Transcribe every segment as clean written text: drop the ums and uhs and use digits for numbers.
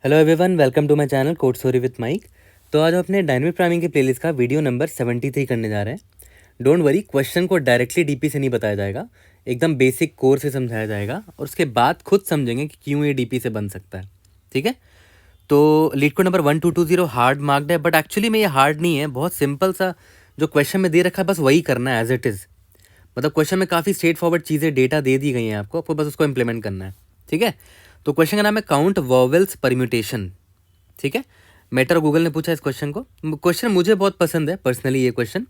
Hello everyone, welcome to my channel code story with Mike. तो आज हम अपने डायनेमिक प्रोग्रामिंग के प्लेलिस्ट का वीडियो नंबर 73 करने जा रहे हैं। डोंट वरी, क्वेश्चन को डायरेक्टली डीपी से नहीं बताया जाएगा, एकदम बेसिक कोर से समझाया जाएगा और उसके बाद खुद समझेंगे कि क्यों ये डीपी से बन सकता है। ठीक है, तो leet code number 1220 hard marked है, बट एक्चुअली में ये हार्ड नहीं है, बहुत सिंपल सा जो क्वेश्चन में दे रखा है बस वही करना है एज इट इज़। मतलब क्वेश्चन में काफ़ी स्ट्रेट फॉरवर्ड चीज़ें डेटा दे दी गई हैं, आपको बस उसको इंप्लीमेंट करना है। ठीक है, तो क्वेश्चन का नाम है काउंट वॉवेल्स परम्यूटेशन। ठीक है, मेटर और गूगल ने पूछा इस क्वेश्चन को। क्वेश्चन मुझे बहुत पसंद है पर्सनली ये क्वेश्चन।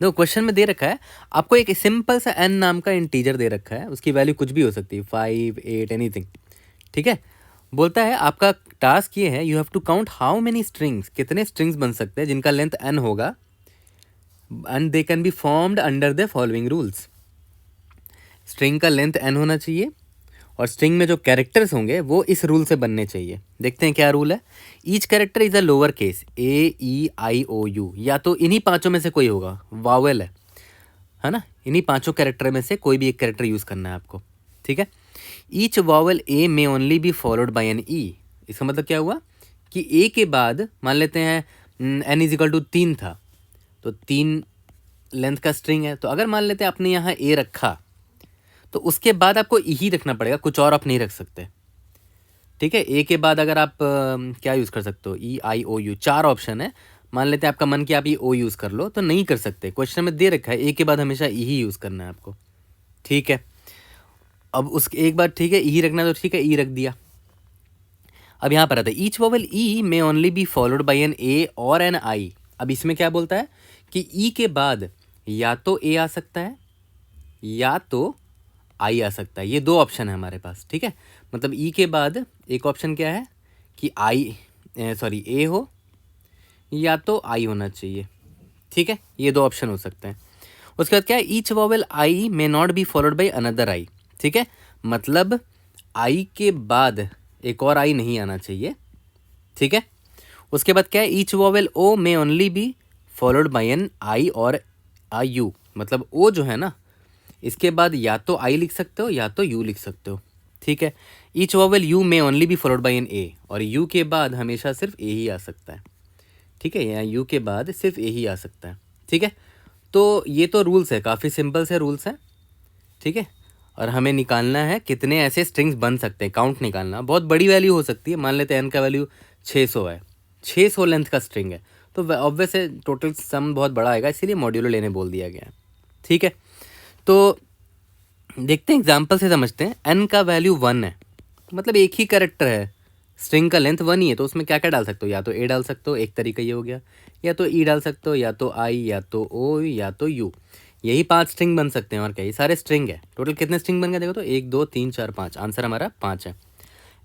देखो क्वेश्चन में दे रखा है आपको एक सिंपल सा एन नाम का इंटीजर दे रखा है, उसकी वैल्यू कुछ भी हो सकती है, 5, 8, एनीथिंग। ठीक है, बोलता है आपका टास्क ये है, you have to count how many strings, कितने स्ट्रिंग्स बन सकते हैं जिनका लेंथ एन होगा, and they can be formed under the following rules. String का लेंथ एन होना चाहिए और स्ट्रिंग में जो कैरेक्टर्स होंगे वो इस रूल से बनने चाहिए। देखते हैं क्या रूल है। Each character is a lower case, AEIOU, या तो इन्हीं पांचों में से कोई होगा, वावेल है ना, इन्हीं पांचों कैरेक्टर में से कोई भी एक कैरेक्टर यूज करना है आपको। ठीक है, each vowel A may only be followed by an E. इसका मतलब क्या हुआ कि ए के बाद मान लेते हैं n इज इक्वल टू 3 था, तो 3 लेंथ का स्ट्रिंग है, तो अगर मान लेते हैं आपने यहाँ ए रखा तो उसके बाद आपको ही रखना पड़ेगा, कुछ और आप नहीं रख सकते। ठीक है, ए के बाद अगर आप क्या यूज़ कर सकते हो, EIOU, 4 ऑप्शन है। मान लेते हैं आपका मन कि आप ये ओ यूज़ कर लो, तो नहीं कर सकते, क्वेश्चन में दे रखा है ए के बाद हमेशा ई ही यूज़ करना है आपको। ठीक है, अब उस एक बार ठीक है ई रखना, तो ठीक है ई रख दिया। अब यहाँ पर आता है each vowel E may only be followed by an A और एन आई। अब इसमें क्या बोलता है कि ई के बाद या तो ए आ सकता है या तो आई आ सकता है, ये दो ऑप्शन है हमारे पास। ठीक है, मतलब ई के बाद एक ऑप्शन क्या है कि ए हो या तो आई होना चाहिए। ठीक है, ये दो ऑप्शन हो सकते हैं। उसके बाद क्या है, each vowel I may not be followed by another I. ठीक है, मतलब आई के बाद एक और आई नहीं आना चाहिए। ठीक है, उसके बाद क्या है, each vowel O may only be followed by an I और आई यू। मतलब ओ जो है ना, इसके बाद या तो आई लिख सकते हो या तो यू लिख सकते हो। ठीक है, each vowel U may only be followed by an A, और यू के बाद हमेशा सिर्फ ए ही आ सकता है। ठीक है, यहाँ यू के बाद सिर्फ ए ही आ सकता है। ठीक है, तो ये तो रूल्स है, काफ़ी सिंपल से रूल्स हैं। ठीक है, और हमें निकालना है कितने ऐसे स्ट्रिंग्स बन सकते हैं, काउंट निकालना। बहुत बड़ी वैल्यू हो सकती है, मान लेते हैं एन का वैल्यू 600 है, 600 लेंथ का स्ट्रिंग है, तो ऑब्वियस है टोटल सम बहुत बड़ा आएगा, इसीलिए मॉड्यूलर लेने बोल दिया गया है। ठीक है, तो देखते हैं एग्जाम्पल से समझते हैं। एन का वैल्यू 1 है, मतलब एक ही कैरेक्टर है, स्ट्रिंग का लेंथ 1 ही है, तो उसमें क्या क्या डाल सकते हो, या तो ए डाल सकते हो, एक तरीका ये हो गया, या तो ई डाल सकते हो, या तो आई, या तो ओ, या तो यू। यही 5 स्ट्रिंग बन सकते हैं, और क्या ये सारे स्ट्रिंग है। टोटल कितने स्ट्रिंग बन गए देखो तो 1 2 3 4 5, आंसर हमारा 5 है।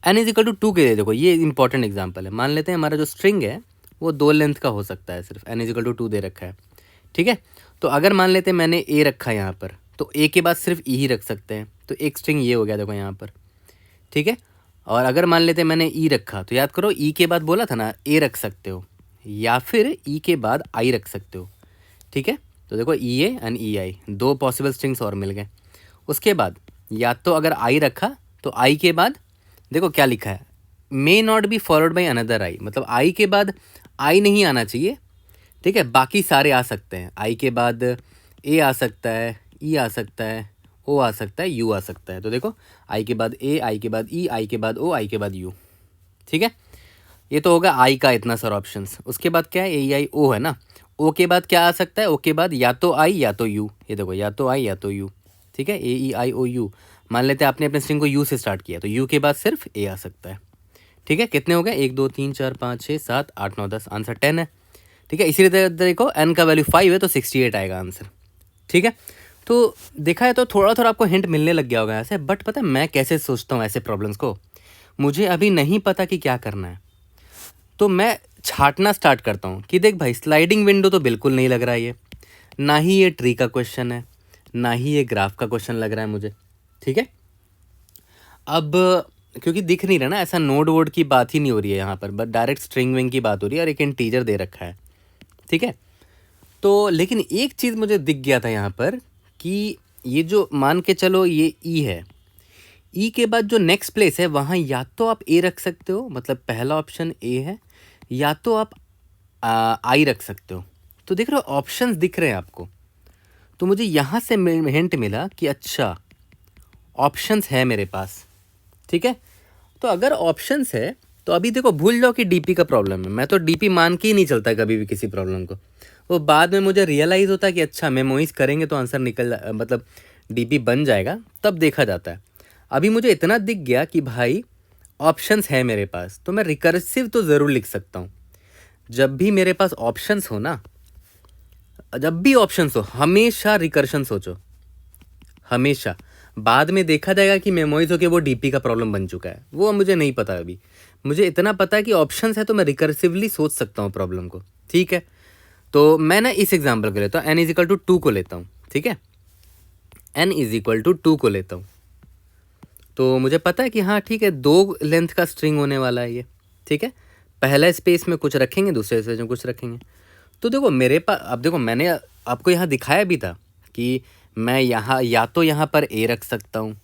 एन इज इक्वल टू 2 के लिए देखो, ये इंपॉर्टेंट एग्जाम्पल है। मान लेते हैं हमारा जो स्ट्रिंग है वो 2 लेंथ का हो सकता है सिर्फ, एन इज इक्वल टू 2 दे रखा है। ठीक है, तो अगर मान लेते हैं मैंने ए रखा है यहाँ पर, तो ए के बाद सिर्फ ई ही रख सकते हैं, तो एक स्ट्रिंग ये हो गया देखो यहाँ पर। ठीक है, और अगर मान लेते हैं मैंने ई रखा, तो याद करो ई के बाद बोला था ना ए रख सकते हो, या फिर ई के बाद आई रख सकते हो। ठीक है, तो देखो ई ए एंड ई आई, दो पॉसिबल स्ट्रिंग्स और मिल गए। उसके बाद या तो अगर आई रखा, तो आई के बाद देखो क्या लिखा है, may not be followed by another I, मतलब आई के बाद आई नहीं आना चाहिए। ठीक है, बाकी सारे आ सकते हैं, आई के बाद ए आ सकता है, ई आ सकता है, ओ आ सकता है, यू आ सकता है। तो देखो आई के बाद ए, आई के बाद ई, आई के बाद ओ, आई के बाद यू। ठीक है, ये तो होगा आई का इतना सारा ऑप्शंस। उसके बाद क्या है, ए आई ओ है ना, ओ के बाद क्या आ सकता है, ओ के बाद या तो आई या तो यू, ये देखो या तो आई या तो यू। ठीक है, AEIOU, मान लेते हैं आपने अपने स्ट्रिंग को यू से स्टार्ट किया, तो यू के बाद सिर्फ ए आ सकता है। ठीक है, कितने हो गए, 1 2 3 4 5 6 7 8 9 10, आंसर 10 है। ठीक है, इसी तरह देखो एन का वैल्यू 5 है, तो 68 आएगा आंसर। ठीक है, तो देखा है तो थोड़ा थोड़ा आपको हिंट मिलने लग गया होगा ऐसे, बट पता है मैं कैसे सोचता हूँ ऐसे प्रॉब्लम्स को, मुझे अभी नहीं पता कि क्या करना है, तो मैं छाटना स्टार्ट करता हूँ कि देख भाई, स्लाइडिंग विंडो तो बिल्कुल नहीं लग रहा है ये, ना ही ये ट्री का क्वेश्चन है, ना ही ये ग्राफ का क्वेश्चन लग रहा है मुझे। ठीक है, अब क्योंकि दिख नहीं रहा ना, ऐसा नोड वोड की बात ही नहीं हो रही है यहाँ पर, बट डायरेक्ट स्ट्रिंग विंग की बात हो रही है, और एक इंटीजर दे रखा है। ठीक है, तो लेकिन एक चीज़ मुझे दिख गया था यहाँ पर कि ये जो मान के चलो ये ई है, ई के बाद जो नेक्स्ट प्लेस है वहाँ या तो आप ए रख सकते हो, मतलब पहला ऑप्शन ए है, या तो आप आई रख सकते हो। तो देख रहे हो ऑप्शंस दिख रहे हैं आपको। तो मुझे यहाँ से हिंट मिला कि अच्छा ऑप्शंस है मेरे पास, ठीक है। तो अगर ऑप्शंस है तो अभी देखो भूल जाओ कि डीपी का प्रॉब्लम है। मैं तो डीपी मान के ही नहीं चलता कभी भी किसी प्रॉब्लम को। वो बाद में मुझे रियलाइज़ होता है कि अच्छा मेमोइज करेंगे तो आंसर मतलब डीपी बन जाएगा, तब देखा जाता है। अभी मुझे इतना दिख गया कि भाई ऑप्शंस है मेरे पास, तो मैं रिकर्सिव तो ज़रूर लिख सकता हूँ। जब भी मेरे पास ऑप्शंस हो ना, जब भी ऑप्शंस हो हमेशा रिकर्शन सोचो, हमेशा। बाद में देखा जाएगा कि मेमोइज हो के वो डीपी का प्रॉब्लम बन चुका है, वो मुझे नहीं पता। अभी मुझे इतना पता है कि ऑप्शंस है तो मैं रिकर्सिवली सोच सकता हूँ प्रॉब्लम को, ठीक है। तो मैं ना इस एग्जाम्पल को लेता हूँ, n=2 को लेता हूँ, ठीक है। n=2 को लेता हूँ, तो मुझे पता है कि हाँ ठीक है, 2 लेंथ का स्ट्रिंग होने वाला है ये, ठीक है। पहला स्पेस में कुछ रखेंगे, दूसरे स्पेस में कुछ रखेंगे। तो देखो मेरे पास, अब देखो मैंने आपको यहाँ दिखाया भी था कि मैं यहाँ या तो यहाँ पर ए रख सकता हूँ,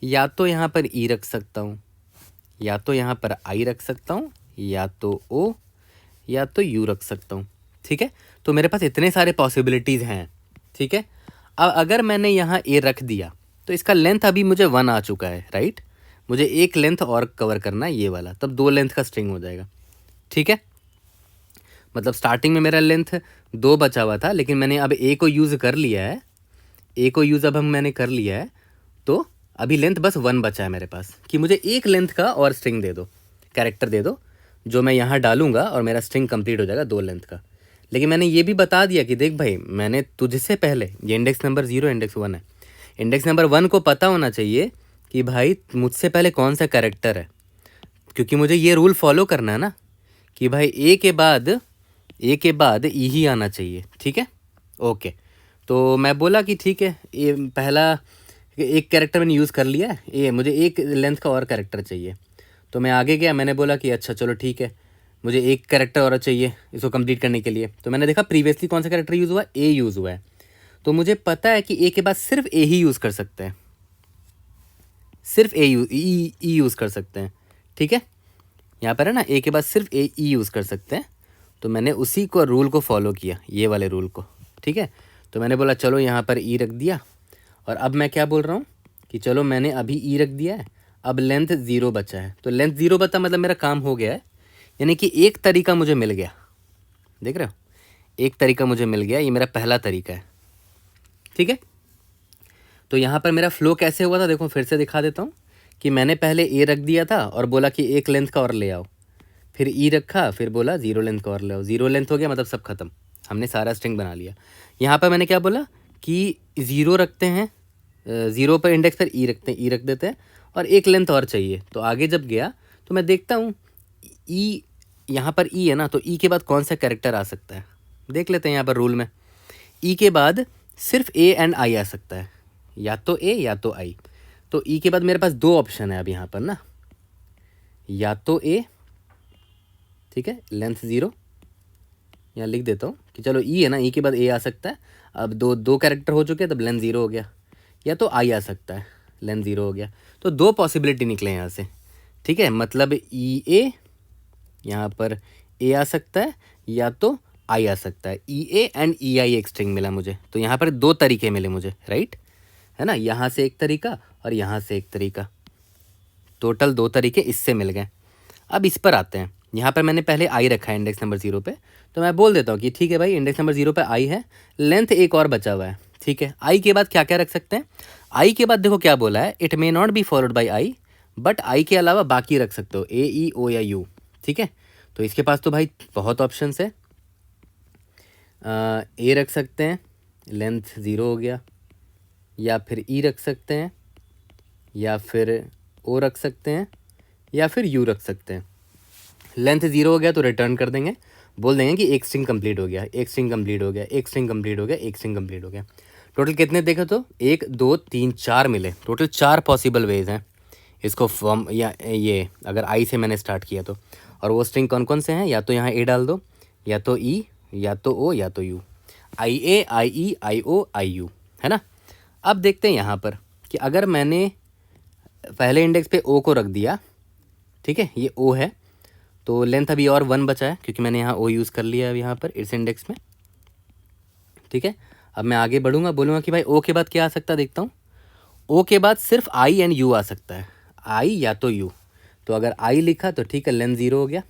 या तो यहाँ पर ई रख सकता हूँ, या तो यहाँ पर आई रख सकता हूँ, या तो ओ, या तो यू रख सकता हूँ, ठीक है। तो मेरे पास इतने सारे पॉसिबिलिटीज़ हैं, ठीक है। अब अगर मैंने यहाँ ए रख दिया तो इसका लेंथ अभी मुझे 1 आ चुका है, राइट। मुझे एक लेंथ और कवर करना है, ये वाला, तब 2 लेंथ का स्ट्रिंग हो जाएगा, ठीक है। मतलब स्टार्टिंग में मेरा लेंथ 2 बचा हुआ था, लेकिन मैंने अब ए को यूज़ कर लिया है, ए को यूज़ अब मैंने कर लिया है, तो अभी लेंथ बस 1 बचा है मेरे पास कि मुझे एक लेंथ का और स्ट्रिंग दे दो, कैरेक्टर दे दो, जो मैं यहाँ डालूंगा और मेरा स्ट्रिंग कंप्लीट हो जाएगा 2 लेंथ का। लेकिन मैंने ये भी बता दिया कि देख भाई, मैंने तुझसे पहले, ये इंडेक्स नंबर 0 इंडेक्स 1 है, इंडेक्स नंबर 1 को पता होना चाहिए कि भाई मुझसे पहले कौन सा कैरेक्टर है, क्योंकि मुझे ये रूल फॉलो करना है ना कि भाई ए के बाद ई ही आना चाहिए, ठीक है। ओके, तो मैं बोला कि ठीक है, ये पहला एक कैरेक्टर मैंने यूज़ कर लिया है, ये मुझे एक लेंथ का और कैरेक्टर चाहिए। तो मैं आगे गया, मैंने बोला कि अच्छा चलो ठीक है, मुझे एक कैरेक्टर और चाहिए इसको कंप्लीट करने के लिए। तो मैंने देखा प्रीवियसली कौन सा कैरेक्टर यूज़ हुआ है, ए यूज़ हुआ है। तो मुझे पता है कि ए के बाद सिर्फ ए ही यूज़ कर सकते हैं, सिर्फ ई यूज़ कर सकते हैं, ठीक है। यहाँ पर है ना, ए के बाद सिर्फ ए ई यूज़ कर सकते हैं। तो मैंने उसी को रूल को फॉलो किया, ये वाले रूल को, ठीक है। तो मैंने बोला चलो यहाँ पर ई रख दिया, और अब मैं क्या बोल रहा हूँ कि चलो मैंने अभी ई रख दिया है, अब लेंथ 0 बचा है। तो लेंथ 0 बचा मतलब मेरा काम हो गया है, यानी कि एक तरीका मुझे मिल गया, देख रहे हो, एक तरीका मुझे मिल गया, ये मेरा पहला तरीका है, ठीक है। तो यहाँ पर मेरा फ्लो कैसे हुआ था, देखो फिर से दिखा देता हूँ कि मैंने पहले ए रख दिया था और बोला कि एक लेंथ का और ले आओ, फिर ई रखा, फिर बोला 0 लेंथ का और ले आओ, 0 लेंथ हो गया मतलब सब खत्म, हमने सारा स्ट्रिंग बना लिया। यहाँ पर मैंने क्या बोला कि 0 रखते हैं, 0 पर इंडेक्स पर ई रखते हैं, ई रख देते हैं, और एक लेंथ और चाहिए। तो आगे जब गया तो मैं देखता हूँ ई, यहाँ पर ई है ना, तो ई के बाद कौन सा कैरेक्टर आ सकता है, देख लेते हैं यहाँ पर रूल में। ई के बाद सिर्फ ए एंड आई आ सकता है, या तो ए या तो आई। तो ई के बाद मेरे पास 2 ऑप्शन है अब यहाँ पर ना, या तो ए, ठीक है, लेंथ 0, यहाँ लिख देता हूँ कि चलो ई है ना, ई के बाद ए आ सकता है, अब दो कैरेक्टर हो चुके हैं तब लेंथ 0 हो गया, या तो आई आ सकता है, लेंथ 0 हो गया। तो 2 पॉसिबिलिटी निकले यहाँ से, ठीक है। मतलब ई ए, यहाँ पर ए आ सकता है, या तो आई आ सकता है, ई ए एंड ई आई एक स्ट्रिंग मिला मुझे। तो यहाँ पर 2 तरीके मिले मुझे, राइट, है ना, यहाँ से एक तरीका और यहाँ से एक तरीका, टोटल 2 तरीके इससे मिल गए। अब इस पर आते हैं, यहाँ पर मैंने पहले आई रखा है इंडेक्स नंबर 0 पे, तो मैं बोल देता हूँ कि ठीक है भाई, इंडेक्स नंबर 0 पे आई है, लेंथ एक और बचा हुआ है, ठीक है। आई के बाद क्या क्या रख सकते हैं, आई के बाद देखो क्या बोला है, it may not be followed by I, but I के अलावा बाकी रख सकते हो, ए ई ओ या यू, ठीक है। तो इसके पास तो भाई बहुत ऑप्शन है, ए रख सकते हैं, लेंथ 0 हो गया, या फिर ई रख सकते हैं, या फिर ओ रख सकते हैं, या फिर यू रख सकते हैं। लेंथ 0 हो गया तो रिटर्न कर देंगे, बोल देंगे कि एक स्ट्रिंग कंप्लीट हो गया, एक स्ट्रिंग कंप्लीट हो गया, एक स्ट्रिंग कंप्लीट हो गया, एक स्ट्रिंग कंप्लीट हो गया। टोटल कितने देखे तो 1 2 3 4 मिले, टोटल 4 पॉसिबल वेज हैं इसको फॉर्म, या ये अगर आई से मैंने स्टार्ट किया तो। और वो स्ट्रिंग कौन कौन से हैं, या तो यहाँ ए डाल दो, या तो ई, या तो ओ, या तो you, I A I E I O I you, है ना। अब देखते हैं यहाँ पर कि अगर मैंने पहले इंडेक्स पे ओ को रख दिया, ठीक है, ये ओ है, तो लेंथ अभी और 1 बचा है क्योंकि मैंने यहाँ ओ यूज़ कर लिया है यहाँ पर इस इंडेक्स में, ठीक है। अब मैं आगे बढ़ूँगा, बोलूँगा कि भाई ओ के बाद क्या आ सकता है, देखता हूँ। ओ के बाद सिर्फ आई एंड यू आ सकता है, आई या तो यू। तो अगर आई लिखा तो ठीक है, लेंथ 0 हो गया,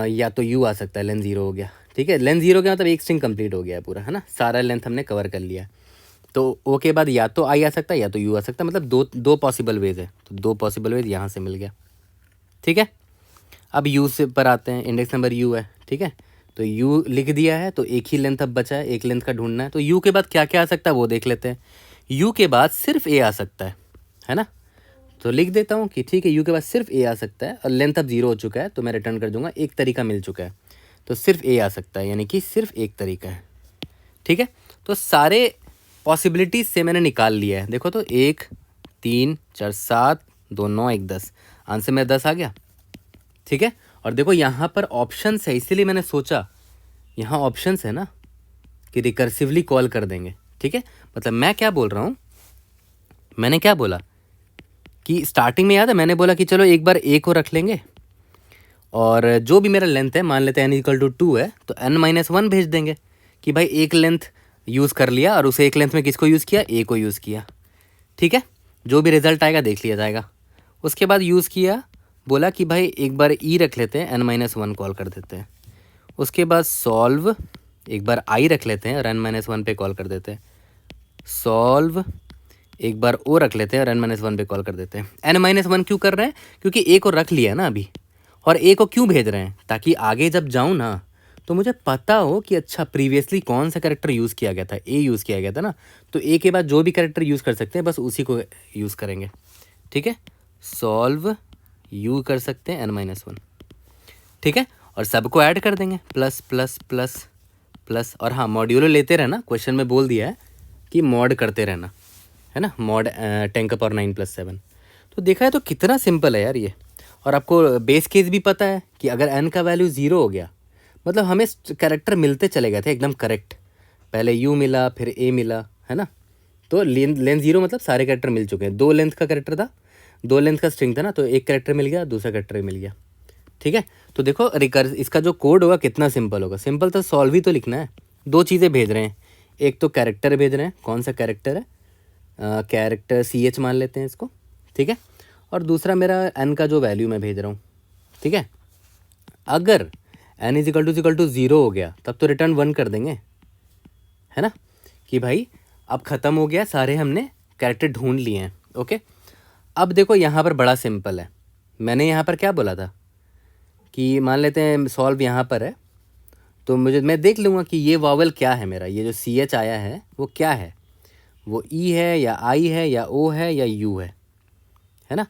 या तो यू आ सकता है, लेंथ 0 हो गया, ठीक है। लेंथ 0 हो गया मतलब एक स्ट्रिंग कंप्लीट हो गया है पूरा, है ना, सारा लेंथ हमने कवर कर लिया। तो ओ के बाद या तो आई आ सकता है या तो यू आ सकता है, मतलब दो पॉसिबल वेज है, तो 2 पॉसिबल वेज यहाँ से मिल गया, ठीक है। अब यू से पर आते हैं, इंडेक्स नंबर यू है, ठीक है, तो यू लिख दिया है, तो एक ही लेंथ अब बचा है, एक लेंथ का ढूंढना है। तो यू के बाद क्या क्या आ सकता है वो देख लेते हैं। यू के बाद सिर्फ ए आ सकता है ना, तो लिख देता हूँ कि ठीक है, यू के बाद सिर्फ ए आ सकता है और लेंथ अब 0 हो चुका है, तो मैं रिटर्न कर दूंगा एक तरीका मिल चुका है, तो सिर्फ ए आ सकता है, यानी कि सिर्फ एक तरीका है, ठीक है। तो सारे पॉसिबिलिटीज से मैंने निकाल लिया है, देखो तो 1 3 4 7 2 9 1 10, आंसर में 10 आ गया, ठीक है। और देखो यहाँ पर ऑप्शंस है, इसीलिए मैंने सोचा यहाँ ऑप्शंस है ना कि रिकर्सिवली कॉल कर देंगे, ठीक है। मतलब मैं क्या बोल रहा हूँ, मैंने क्या बोला कि स्टार्टिंग में याद है मैंने बोला कि चलो एक बार ए को रख लेंगे और जो भी मेरा लेंथ है, मान लेते हैं n=2 है, तो n-1 भेज देंगे कि भाई एक लेंथ यूज़ कर लिया और उसे एक लेंथ में किसको यूज़ किया, ए को यूज़ किया, ठीक है। जो भी रिजल्ट आएगा देख लिया जाएगा। उसके बाद यूज़ किया, बोला कि भाई एक बार ई रख लेते हैं, n-1 कॉल कर देते हैं। उसके बाद सॉल्व, एक बार आई रख लेते हैं और n-1 पे कॉल कर देते हैं। सॉल्व, एक बार ओ रख लेते हैं और n-1 पे कॉल कर देते हैं। n-1 क्यों कर रहे हैं, क्योंकि ए को रख लिया ना अभी, और ए को क्यों भेज रहे हैं, ताकि आगे जब जाऊँ ना तो मुझे पता हो कि अच्छा प्रीवियसली कौन सा कैरेक्टर यूज़ किया गया था, ए यूज़ किया गया था ना, तो ए के बाद जो भी कैरेक्टर यूज़ कर सकते हैं बस उसी को यूज़ करेंगे, ठीक है। सॉल्व यू कर सकते हैं n-1, ठीक है, और सबको ऐड कर देंगे, प्लस प्लस प्लस प्लस, और हाँ मॉड्यूलो लेते रहना, क्वेश्चन में बोल दिया है कि मॉड करते रहना, है ना, मॉड 10⁻9 + 7। तो देखा है तो कितना सिंपल है यार ये। और आपको बेस केस भी पता है कि अगर n का वैल्यू 0 हो गया मतलब हमें कैरेक्टर मिलते चले गए थे एकदम करेक्ट, पहले u मिला फिर a मिला, है ना, तो लेंथ 0 मतलब सारे कैरेक्टर मिल चुके हैं। 2 लेंथ का कैरेक्टर था, 2 लेंथ का स्ट्रिंग था ना, तो एक कैरेक्टर मिल गया, दूसरा कैरेक्टर मिल गया, ठीक है। तो देखो इसका जो कोड होगा कितना सिंपल होगा, सिंपल तो सॉल्व ही तो लिखना है। 2 चीज़ें भेज रहे हैं, एक तो कैरेक्टर भेज रहे हैं, कौन सा कैरेक्टर है, कैरेक्टर CH मान लेते हैं इसको, ठीक है, और दूसरा मेरा n का जो वैल्यू मैं भेज रहा हूँ, ठीक है। अगर n = 0 हो गया तब तो रिटर्न 1 कर देंगे, है ना, कि भाई अब ख़त्म हो गया, सारे हमने कैरेक्टर ढूंढ लिए हैं, ओके। अब देखो यहाँ पर बड़ा सिंपल है, मैंने यहाँ पर क्या बोला था कि मान लेते हैं सॉल्व यहाँ पर है, तो मैं देख लूँगा कि ये वावल क्या है, मेरा ये जो CH आया है वो क्या है, वो E है या I है या O है या U है ना,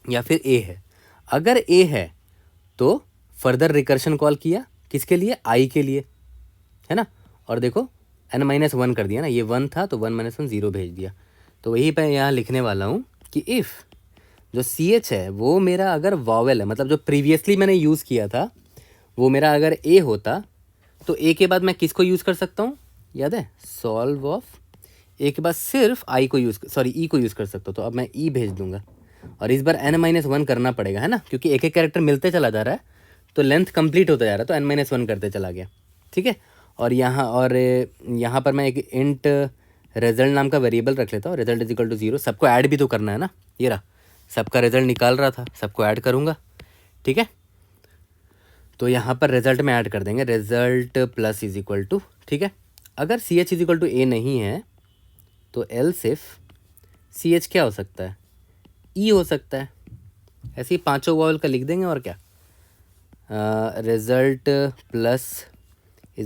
या फिर A है। अगर A है तो फर्दर रिकर्शन कॉल किया, किसके लिए, I के लिए, है ना, और देखो n-1 कर दिया ना, ये 1 था तो 1-1 0 भेज दिया। तो वही मैं यहाँ लिखने वाला हूँ कि इफ़ जो CH है वो मेरा अगर वावल है, मतलब जो प्रीवियसली मैंने यूज़ किया था वो मेरा अगर A होता, तो A के बाद मैं किसको यूज़ कर सकता हूँ, याद है, सॉल्व ऑफ ए के बाद सिर्फ ई को यूज़ कर सकता हूँ, तो अब मैं ई भेज दूंगा और इस बार n-1 करना पड़ेगा, है ना, क्योंकि एक एक कैरेक्टर मिलते चला जा रहा है तो लेंथ कंप्लीट होता जा रहा है, तो n-1 करते चला गया, ठीक है। और यहाँ पर मैं एक इंट रिजल्ट नाम का वेरिएबल रख लेता हूँ, रिजल्ट = 0, सबको ऐड भी तो करना है ना, ये रहा सबका रिजल्ट निकाल रहा था, सबको ऐड करूँगा, ठीक है। तो यहाँ पर रिजल्ट में ऐड कर देंगे, रिजल्ट प्लस = ठीक है। अगर CH = A नहीं है तो एल्स इफ CH क्या हो सकता है, E हो सकता है, ऐसे ही 5 वावल का लिख देंगे, और क्या, रिजल्ट प्लस =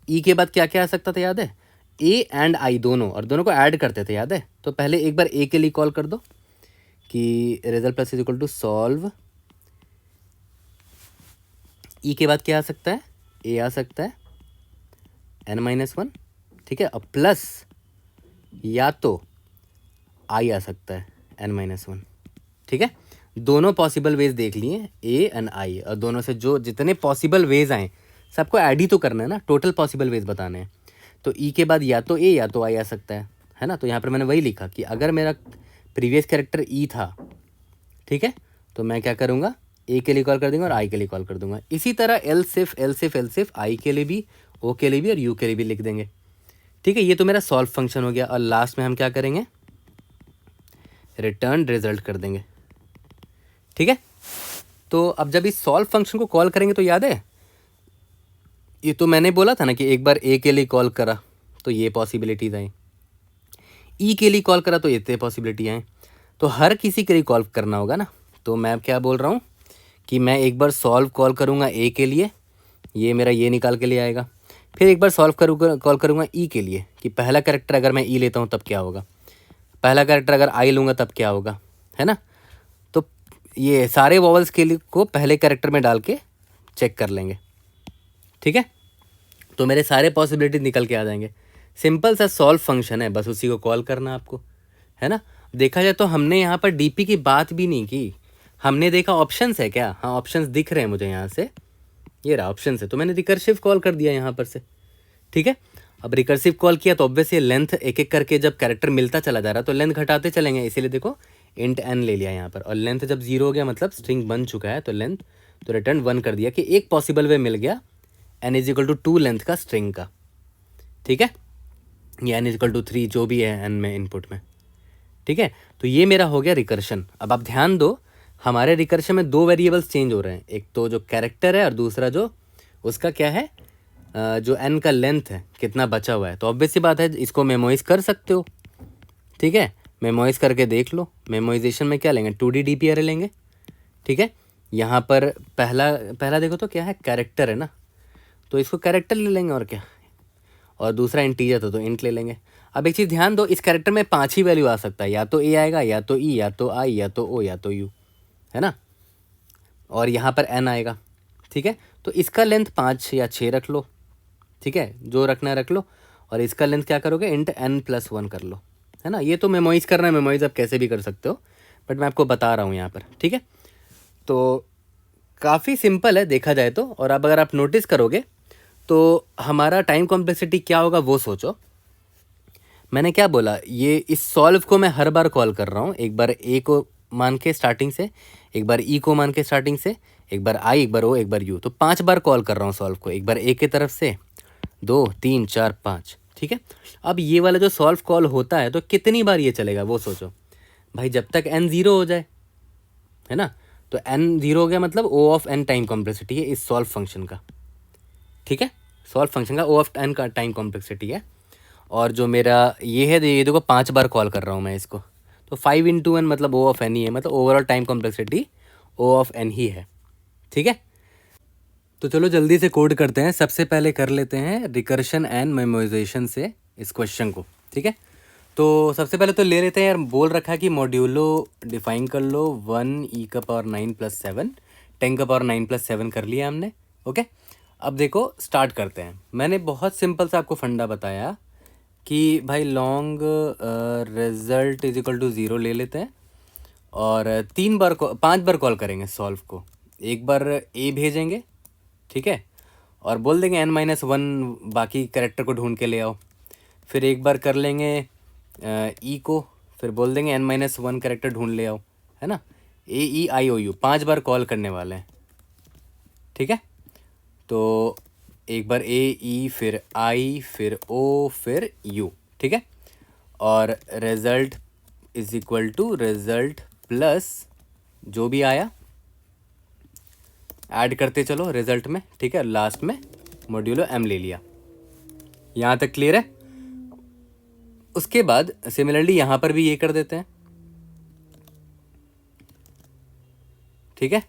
E के बाद क्या क्या आ सकता था, याद है, A एंड I दोनों, और दोनों को ऐड करते थे, याद है। तो पहले एक बार A के लिए कॉल कर दो कि रिजल्ट प्लस = सॉल्व, E के बाद क्या आ सकता है, A आ सकता है, n-1, ठीक है, और प्लस या तो I आ सकता है n-1, ठीक है। दोनों पॉसिबल वेज देख लिए A एंड I, और दोनों से जो जितने पॉसिबल वेज आए सबको ऐड ही तो करना है ना, टोटल पॉसिबल वेज बताने हैं। तो E के बाद या तो A या तो I आ सकता है ना। तो यहाँ पर मैंने वही लिखा कि अगर मेरा प्रीवियस कैरेक्टर ई था, ठीक है, तो मैं क्या करूँगा, ए के लिए कॉल कर दूंगा और आई के लिए कॉल कर दूंगा। इसी तरह एल सिफ आई के लिए भी, ओ के लिए भी और यू के लिए भी लिख देंगे, ठीक है। ये तो मेरा सॉल्व फंक्शन हो गया और लास्ट में हम क्या करेंगे, रिटर्न रिजल्ट कर देंगे, ठीक है। तो अब जब इस सॉल्व फंक्शन को कॉल करेंगे तो याद है, ये तो मैंने बोला था ना कि एक बार ए के लिए कॉल करा तो ये पॉसिबिलिटीज आई, ई के लिए कॉल करा तो इतने पॉसिबिलिटी आए, तो हर किसी के लिए कॉल करना होगा ना। तो मैं अब क्या बोल रहा हूँ कि मैं एक बार सॉल्व कॉल करूँगा ए के लिए, ये मेरा ये निकाल के लिए आएगा, फिर एक बार सॉल्व करूँगा कॉल करूँगा ई के लिए कि पहला कैरेक्टर अगर मैं ई लेता हूँ तब क्या होगा, पहला कैरेक्टर अगर आई लूँगा तब क्या होगा, है ना। तो ये सारे वॉवल्स के लिए को पहले कैरेक्टर में डाल के चेक कर लेंगे, ठीक है। तो मेरे सारे पॉसिबिलिटीज निकल के आ जाएंगे। सिंपल सा सॉल्व फंक्शन है, बस उसी को कॉल करना आपको, है ना। देखा जाए तो हमने यहाँ पर डीपी की बात भी नहीं की, हमने देखा ऑप्शंस है क्या, हाँ ऑप्शंस दिख रहे हैं मुझे यहाँ से, ये रहा ऑप्शन है, तो मैंने रिकर्सिव कॉल कर दिया यहाँ पर से, ठीक है। अब रिकर्सिव कॉल किया तो ऑब्वियसली लेंथ एक एक करके जब कैरेक्टर मिलता चला जा रहा है तो लेंथ घटाते चलेंगे, इसीलिए देखो इंट एन ले लिया यहाँ पर, और लेंथ जब 0 हो गया मतलब स्ट्रिंग बन चुका है तो लेंथ तो रिटर्न 1 कर दिया कि एक पॉसिबल वे मिल गया n is equal to 2 length का स्ट्रिंग का, ठीक है, या n इज इक्वल टू 3 जो भी है n में इनपुट में, ठीक है। तो ये मेरा हो गया रिकर्शन। अब आप ध्यान दो, हमारे रिकर्शन में 2 वेरिएबल्स चेंज हो रहे हैं, एक तो जो कैरेक्टर है और दूसरा जो उसका क्या है, जो n का लेंथ है कितना बचा हुआ है। तो ऑब्वियस सी बात है इसको मेमोइज कर सकते हो, ठीक है, मेमोइज करके देख लो। मेमोइजेशन में क्या लेंगे, 2D डीपी अरे लेंगे, ठीक है। यहाँ पर पहला देखो तो क्या है, कैरेक्टर है ना, तो इसको कैरेक्टर ले लेंगे और क्या, और दूसरा इंटीजर तो इंट ले लेंगे। अब एक चीज़ ध्यान दो, इस कैरेक्टर में 5 ही वैल्यू आ सकता है, या तो ए आएगा, या तो ई, या तो आई, या तो ओ, या तो यू, है ना, और यहाँ पर एन आएगा, ठीक है। तो इसका लेंथ 5 या 6 रख लो, ठीक है, जो रखना है रख लो, और इसका लेंथ क्या करोगे, इंट n+1 कर लो, है ना। ये तो मेमोइज करना है, मेमोइज आप कैसे भी कर सकते हो, बट मैं आपको बता रहा हूँ यहाँ पर, ठीक है। तो काफ़ी सिंपल है देखा जाए तो, और अब अगर आप नोटिस करोगे तो हमारा टाइम कॉम्प्लेक्सिटी क्या होगा वो सोचो। मैंने क्या बोला, ये इस सॉल्व को मैं हर बार कॉल कर रहा हूँ, एक बार ए को मान के स्टार्टिंग से, एक बार ई को मान के स्टार्टिंग से, एक बार आई, एक बार ओ, एक बार यू, तो 5 बार कॉल कर रहा हूँ सॉल्व को, एक बार ए की तरफ से 2 3 4 5, ठीक है। अब ये वाला जो सॉल्व कॉल होता है तो कितनी बार ये चलेगा वो सोचो भाई, जब तक n 0 हो जाए, है ना। तो n 0 हो गया मतलब O of n time complexity है इस सॉल्व फंक्शन का, ठीक है, सॉल्व फंक्शन का O ऑफ n का टाइम कॉम्प्लेक्सिटी है। और जो मेरा ये है, ये देखो 5 बार कॉल कर रहा हूँ मैं इसको, तो 5 × n मतलब O ऑफ n ही है, मतलब overall time complexity O of n ही है, ठीक है। तो चलो जल्दी से कोड करते हैं। सबसे पहले कर लेते हैं रिकर्शन एंड मेमोराइजेशन से इस क्वेश्चन को, ठीक है। तो सबसे पहले तो ले लेते हैं यार, बोल रखा है कि मॉड्यूलो डिफाइन कर लो 1e⁻9+7, 10⁻9+7 कर लिया हमने, ओके। अब देखो स्टार्ट करते हैं। मैंने बहुत सिंपल सा आपको फंडा बताया कि भाई long result is equal to 0 ले लेते हैं, और 5 बार कॉल करेंगे सॉल्व को। एक बार ए भेजेंगे, ठीक है, और बोल देंगे n-1 बाकी कैरेक्टर को ढूंढ के ले आओ। फिर एक बार कर लेंगे ई को, फिर बोल देंगे n-1 कैरेक्टर ढूंढ ले आओ, है ना। AEIOU 5 बार कॉल करने वाले हैं, ठीक है। तो एक बार AE, फिर I, फिर O, फिर U, ठीक है। और result is equal to result plus जो भी आया ऐड करते चलो रिजल्ट में, ठीक है। लास्ट में मॉड्यूलो m ले लिया। यहाँ तक क्लियर है। उसके बाद सिमिलरली यहाँ पर भी ये कर देते हैं, ठीक है।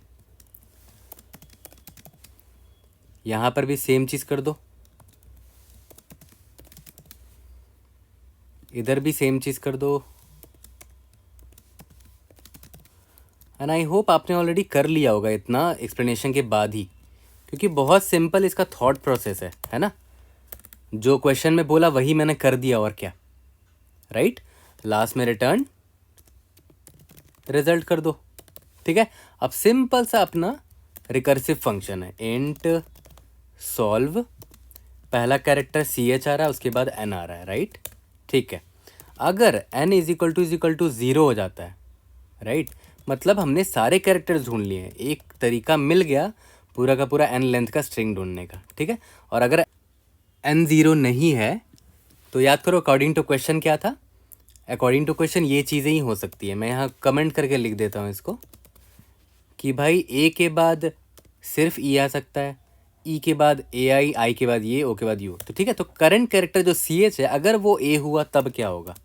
यहाँ पर भी सेम चीज़ कर दो, इधर भी सेम चीज़ कर दो। एंड आई होप आपने ऑलरेडी कर लिया होगा इतना एक्सप्लेनेशन के बाद ही, क्योंकि बहुत सिंपल इसका थॉट प्रोसेस है ना। जो क्वेश्चन में बोला वही मैंने कर दिया, और क्या, राइट। लास्ट में रिटर्न रिजल्ट कर दो, ठीक है। अब सिंपल सा अपना रिकर्सिव फंक्शन है, इंट सॉल्व, पहला कैरेक्टर CH आ रहा है, उसके बाद n आ रहा है, राइट, ठीक है। अगर n इज इक्वल टू 0 हो जाता है, राइट, मतलब हमने सारे कैरेक्टर्स ढूंढ लिए हैं, एक तरीका मिल गया पूरा का पूरा n लेंथ का स्ट्रिंग ढूंढने का, ठीक है। और अगर n 0 नहीं है तो याद करो अकॉर्डिंग टू क्वेश्चन क्या था, अकॉर्डिंग टू क्वेश्चन ये चीज़ें ही हो सकती है। मैं यहाँ कमेंट करके लिख देता हूँ इसको कि भाई a के बाद सिर्फ e आ सकता है, e के बाद ai के बाद ये, o के बाद u। तो ठीक है, तो करंट कैरेक्टर जो ch है अगर वो a हुआ तब क्या होगा,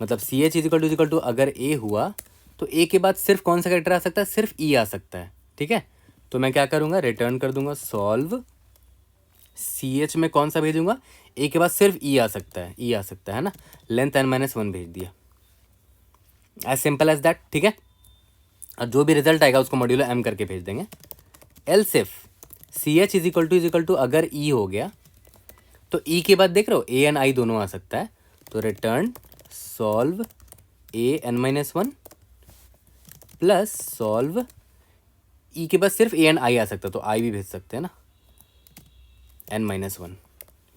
मतलब ch इज इक्वल टू अगर a हुआ तो a के बाद सिर्फ कौन सा कैरेक्टर आ सकता है, सिर्फ e आ सकता है, ठीक है। तो मैं क्या करूँगा, रिटर्न कर दूंगा सॉल्व ch में कौन सा भेजूंगा, a के बाद सिर्फ e आ सकता है, e आ सकता है ना, लेंथ n-1 भेज दिया, एज सिंपल एज दैट, ठीक है। और जो भी रिजल्ट आएगा उसको मॉड्यूलो m करके भेज देंगे। Else if ch is equal to अगर e हो गया तो e के बाद देख रहे हो a एंड i दोनों आ सकता है, तो return solve a n-1 plus solve e के बाद सिर्फ a एंड i आ सकता है, तो i भी भेज सकते हैं ना, n-1।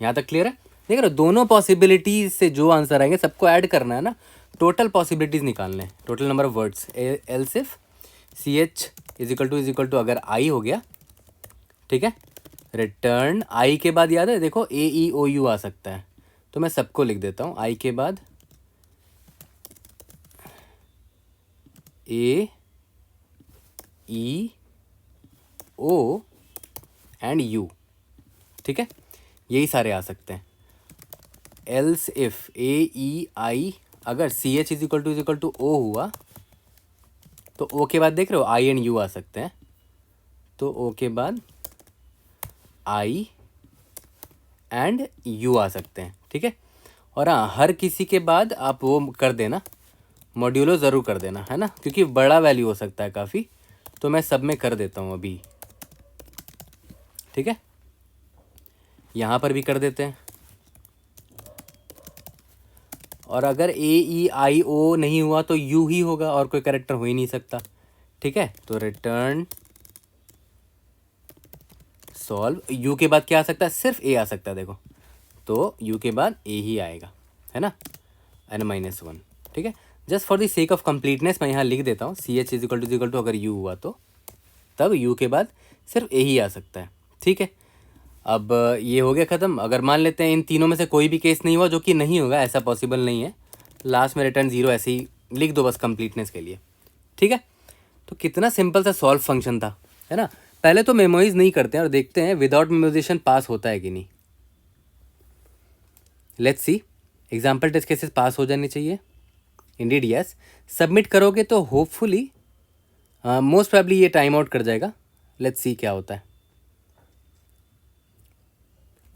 यहाँ तक क्लियर है? देख रहे हो, दोनों पॉसिबिलिटीज से जो आंसर आएंगे सबको ऐड करना है ना, टोटल पॉसिबिलिटीज निकालने हैं, total number of words. Else if ch is equal to अगर i हो गया, ठीक है, रिटर्न i के बाद याद है देखो a e o u आ सकता है, तो मैं सबको लिख देता हूँ, i के बाद a e o and u, ठीक है, यही सारे आ सकते हैं। Else if a e i अगर ch is equal to o हुआ तो o के बाद देख रहे हो i एंड u आ सकते हैं, तो o के बाद i एंड u आ सकते हैं, ठीक है। और हाँ, हर किसी के बाद आप वो कर देना, मॉड्यूलो ज़रूर कर देना, है ना, क्योंकि बड़ा वैल्यू हो सकता है काफ़ी, तो मैं सब में कर देता हूँ अभी, ठीक है। यहाँ पर भी कर देते हैं। और अगर a e i o नहीं हुआ तो u ही होगा, और कोई कैरेक्टर हो ही नहीं सकता, ठीक है। तो रिटर्न सॉल्व u के बाद क्या आ सकता है, सिर्फ a आ सकता है, देखो, तो u के बाद a ही आएगा, है ना, n-1, ठीक है। Just for the sake of completeness मैं यहाँ लिख देता हूँ ch इज इक्वल टू अगर u हुआ तो तब u के बाद सिर्फ a ही आ सकता है, ठीक है। अब ये हो गया ख़त्म। अगर मान लेते हैं इन तीनों में से कोई भी केस नहीं हुआ, जो कि नहीं होगा, ऐसा पॉसिबल नहीं है, लास्ट में रिटर्न 0 ऐसे ही लिख दो बस कंप्लीटनेस के लिए, ठीक है। तो कितना सिंपल सा सॉल्व फंक्शन था, है ना। पहले तो मेमोराइज नहीं करते हैं और देखते हैं विदाउट मेमोराइजेशन पास होता है कि नहीं। Let's see, example test cases pass हो जाने चाहिए, इंडीड यस। सबमिट करोगे तो होपफुली मोस्ट प्रोबेबली ये टाइम आउट कर जाएगा। लेट्स सी क्या होता है।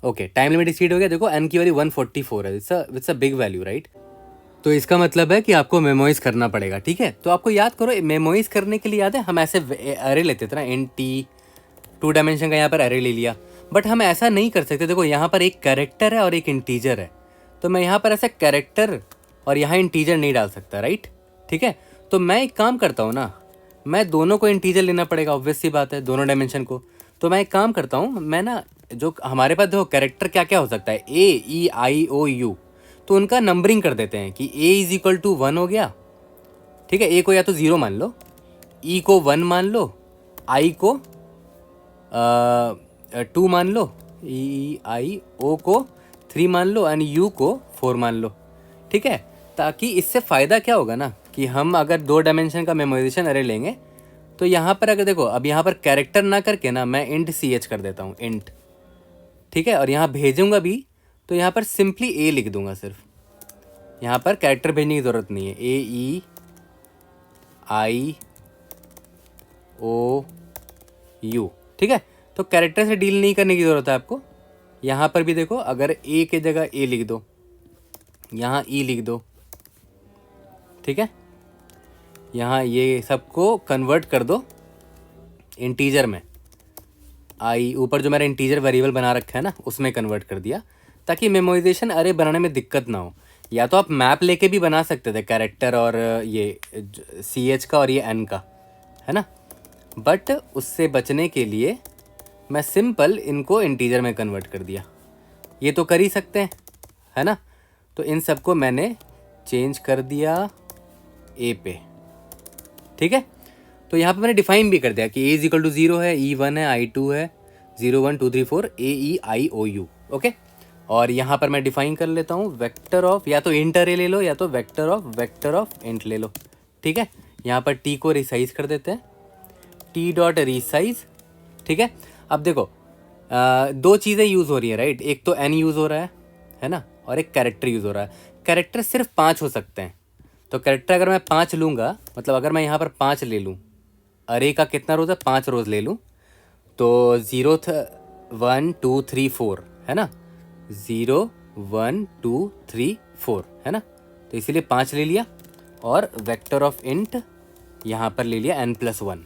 ओके, टाइम लिमिट एक्सीड हो गया, देखो n की वैल्यू 144 है, it's a big value, right. तो इसका मतलब है कि आपको मेमोराइज करना पड़ेगा, ठीक है। तो आपको याद करो, मेमोराइज करने के लिए याद है हम ऐसे अरे लेते थे ना, int 2 डायमेंशन का यहाँ पर अरे ले लिया, बट हम ऐसा नहीं कर सकते। देखो यहाँ पर एक कैरेक्टर है और एक इंटीजर है, तो मैं यहाँ पर ऐसा कैरेक्टर और यहाँ इंटीजर नहीं डाल सकता, राइट, ठीक है। तो मैं एक काम करता हूँ ना, मैं दोनों को इंटीजर लेना पड़ेगा, ऑब्वियस सी बात है, दोनों डायमेंशन को। तो मैं एक काम करता हूँ, मैं ना जो हमारे पास देखो कैरेक्टर क्या क्या हो सकता है, a e i o u, तो उनका नंबरिंग कर देते हैं कि a इज इक्वल टू 1 हो गया, ठीक है, a को या तो 0 मान लो, e को 1 मान लो, i को 2 मान लो, e i o को 3 मान लो एंड u को 4 मान लो, ठीक है। ताकि इससे फ़ायदा क्या होगा ना कि हम अगर 2 डायमेंशन का मेमोराइजेशन अरे लेंगे तो यहाँ पर अगर देखो, अब यहाँ पर कैरेक्टर ना करके ना मैं इंट ch कर देता हूँ, इंट, ठीक है। और यहाँ भेजूंगा भी तो यहाँ पर सिंपली a लिख दूंगा, सिर्फ यहाँ पर कैरेक्टर भेजने की ज़रूरत नहीं है, a e i o u, ठीक है। तो कैरेक्टर से डील नहीं करने की ज़रूरत है आपको। यहाँ पर भी देखो, अगर a के जगह a लिख दो, यहाँ e लिख दो, ठीक है। यहाँ ये सबको कन्वर्ट कर दो इंटीजर में, आई ऊपर जो मेरा इंटीजर वेरिएबल बना रखा है ना उसमें कन्वर्ट कर दिया, ताकि मेमोराइजेशन अरे बनाने में दिक्कत ना हो। या तो आप मैप लेके भी बना सकते थे कैरेक्टर और ये ch का और ये n का, है ना, बट उससे बचने के लिए मैं सिंपल इनको इंटीजर में कन्वर्ट कर दिया। ये तो कर ही सकते हैं, है ना। तो इन सबको मैंने चेंज कर दिया ए पे, ठीक है। तो यहाँ पे मैंने डिफाइन भी कर दिया कि ए इज इक्वल टू 0 है, ई 1 है, आई 2 है, 0 1 2 3 4 ए E I O you, okay. और यहाँ पर मैं डिफाइन कर लेता हूँ वेक्टर ऑफ, या तो इंट अरे ले लो या तो वेक्टर ऑफ इंट ले लो, ठीक है। यहाँ पर टी को रिसाइज कर देते हैं, टी डॉट रिसाइज, ठीक है। अब देखो दो चीज़ें यूज़ हो रही है, राइट। एक तो एन यूज़ हो रहा है ना, और एक कैरेक्टर यूज़ हो रहा है। कैरेक्टर सिर्फ 5 हो सकते हैं, तो कैरेक्टर अगर मैं 5 लूँगा, मतलब अगर मैं यहाँ पर 5 ले लूँ, अरे का कितना रोज़ है, 5 रोज़ ले लूँ, तो 0 1 2 3 4 है ना, 0 1 2 3 4 है ना, तो इसीलिए 5 ले लिया। और वेक्टर ऑफ इंट यहाँ पर ले लिया n+1,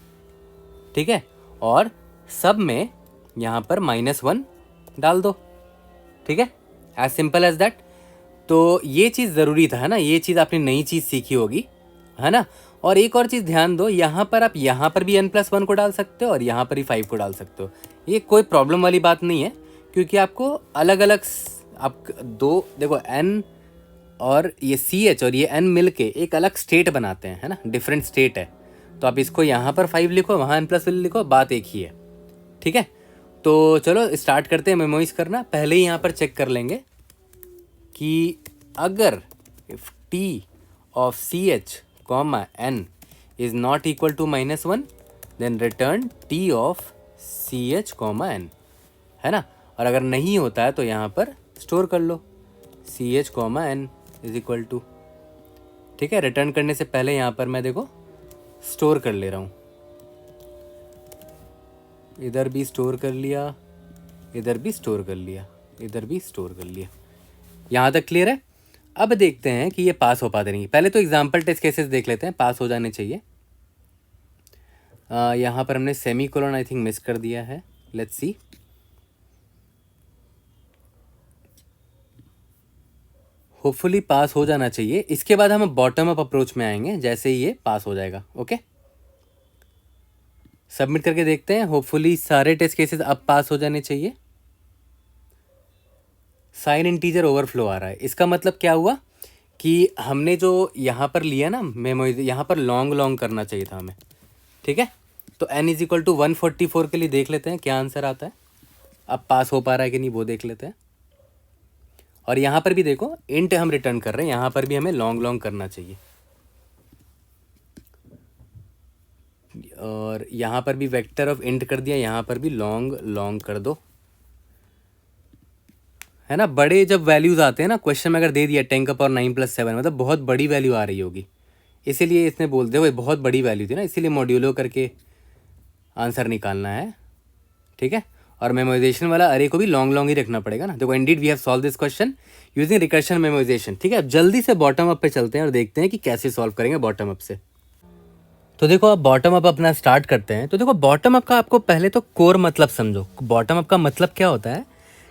ठीक है। और सब में यहाँ पर -1 डाल दो, ठीक है, एज सिंपल एज दैट। तो ये चीज़ ज़रूरी था, है ना, ये चीज़ आपने नई चीज़ सीखी होगी, है ना। और एक और चीज़ ध्यान दो, यहाँ पर आप यहाँ पर भी n+1 को डाल सकते हो और यहाँ पर ही 5 को डाल सकते हो। ये कोई प्रॉब्लम वाली बात नहीं है, क्योंकि आपको अलग अलग आप दो देखो n और ये CH और ये n मिल के एक अलग स्टेट बनाते हैं, है ना, डिफरेंट स्टेट है। तो आप इसको यहाँ पर 5 लिखो, वहाँ n+1 लिखो, बात एक ही है, ठीक है। तो चलो स्टार्ट करते हैं मेमोराइज करना। पहले ही यहाँ पर चेक कर लेंगे कि अगर if t of CH n is not equal to -1 then return t of CH n, है ना। और अगर नहीं होता है तो यहाँ पर स्टोर कर लो CH n is equal to, ठीक है। रिटर्न करने से पहले यहाँ पर मैं देखो स्टोर कर ले रहा हूँ, इधर भी स्टोर कर लिया, इधर भी स्टोर कर लिया, इधर भी स्टोर कर लिया। यहाँ तक क्लियर है। अब देखते हैं कि ये पास हो पाते नहीं। पहले तो एग्जाम्पल टेस्ट केसेस देख लेते हैं, पास हो जाने चाहिए। यहाँ पर हमने सेमीकोलन आई थिंक मिस कर दिया है, लेट्स सी। होपफुली पास हो जाना चाहिए। इसके बाद हम बॉटम अप अप्रोच में आएंगे जैसे ही ये पास हो जाएगा, ओके। सबमिट करके देखते हैं, होपफुली सारे टेस्ट केसेस अब पास हो जाने चाहिए। साइन इंटीजर ओवरफ्लो आ रहा है, इसका मतलब क्या हुआ कि हमने जो यहाँ पर लिया ना मेमोरी, यहाँ पर लॉन्ग करना चाहिए था हमें, ठीक है। तो n इज इक्वल टू 144 के लिए देख लेते हैं क्या आंसर आता है। अब पास हो पा रहा है कि नहीं वो देख लेते हैं। और यहाँ पर भी देखो इंट हम रिटर्न कर रहे हैं, यहाँ पर भी हमें लॉन्ग करना चाहिए। और यहाँ पर भी वेक्टर ऑफ इंट कर दिया, यहाँ पर भी लॉन्ग कर दो, है ना। बड़े जब वैल्यूज़ आते हैं ना क्वेश्चन में, अगर दे दिया 10⁻9+7 मतलब बहुत बड़ी वैल्यू आ रही होगी, इसीलिए इसने बोल दिया वो बहुत बड़ी वैल्यू थी ना, इसीलिए मॉड्यूलो करके आंसर निकालना है, ठीक है। और मेमोराइजेशन वाला अरे को भी लॉन्ग ही रखना पड़ेगा ना। देखो indeed we have solve this question using recursion memorization, ठीक है। अब जल्दी से बॉटम अप पे चलते हैं और देखते हैं कि कैसे सॉल्व करेंगे बॉटम अप से। तो देखो अब बॉटम अप अपना स्टार्ट करते हैं। तो देखो बॉटम अप का आपको पहले तो कोर मतलब समझो। बॉटम अप का मतलब क्या होता है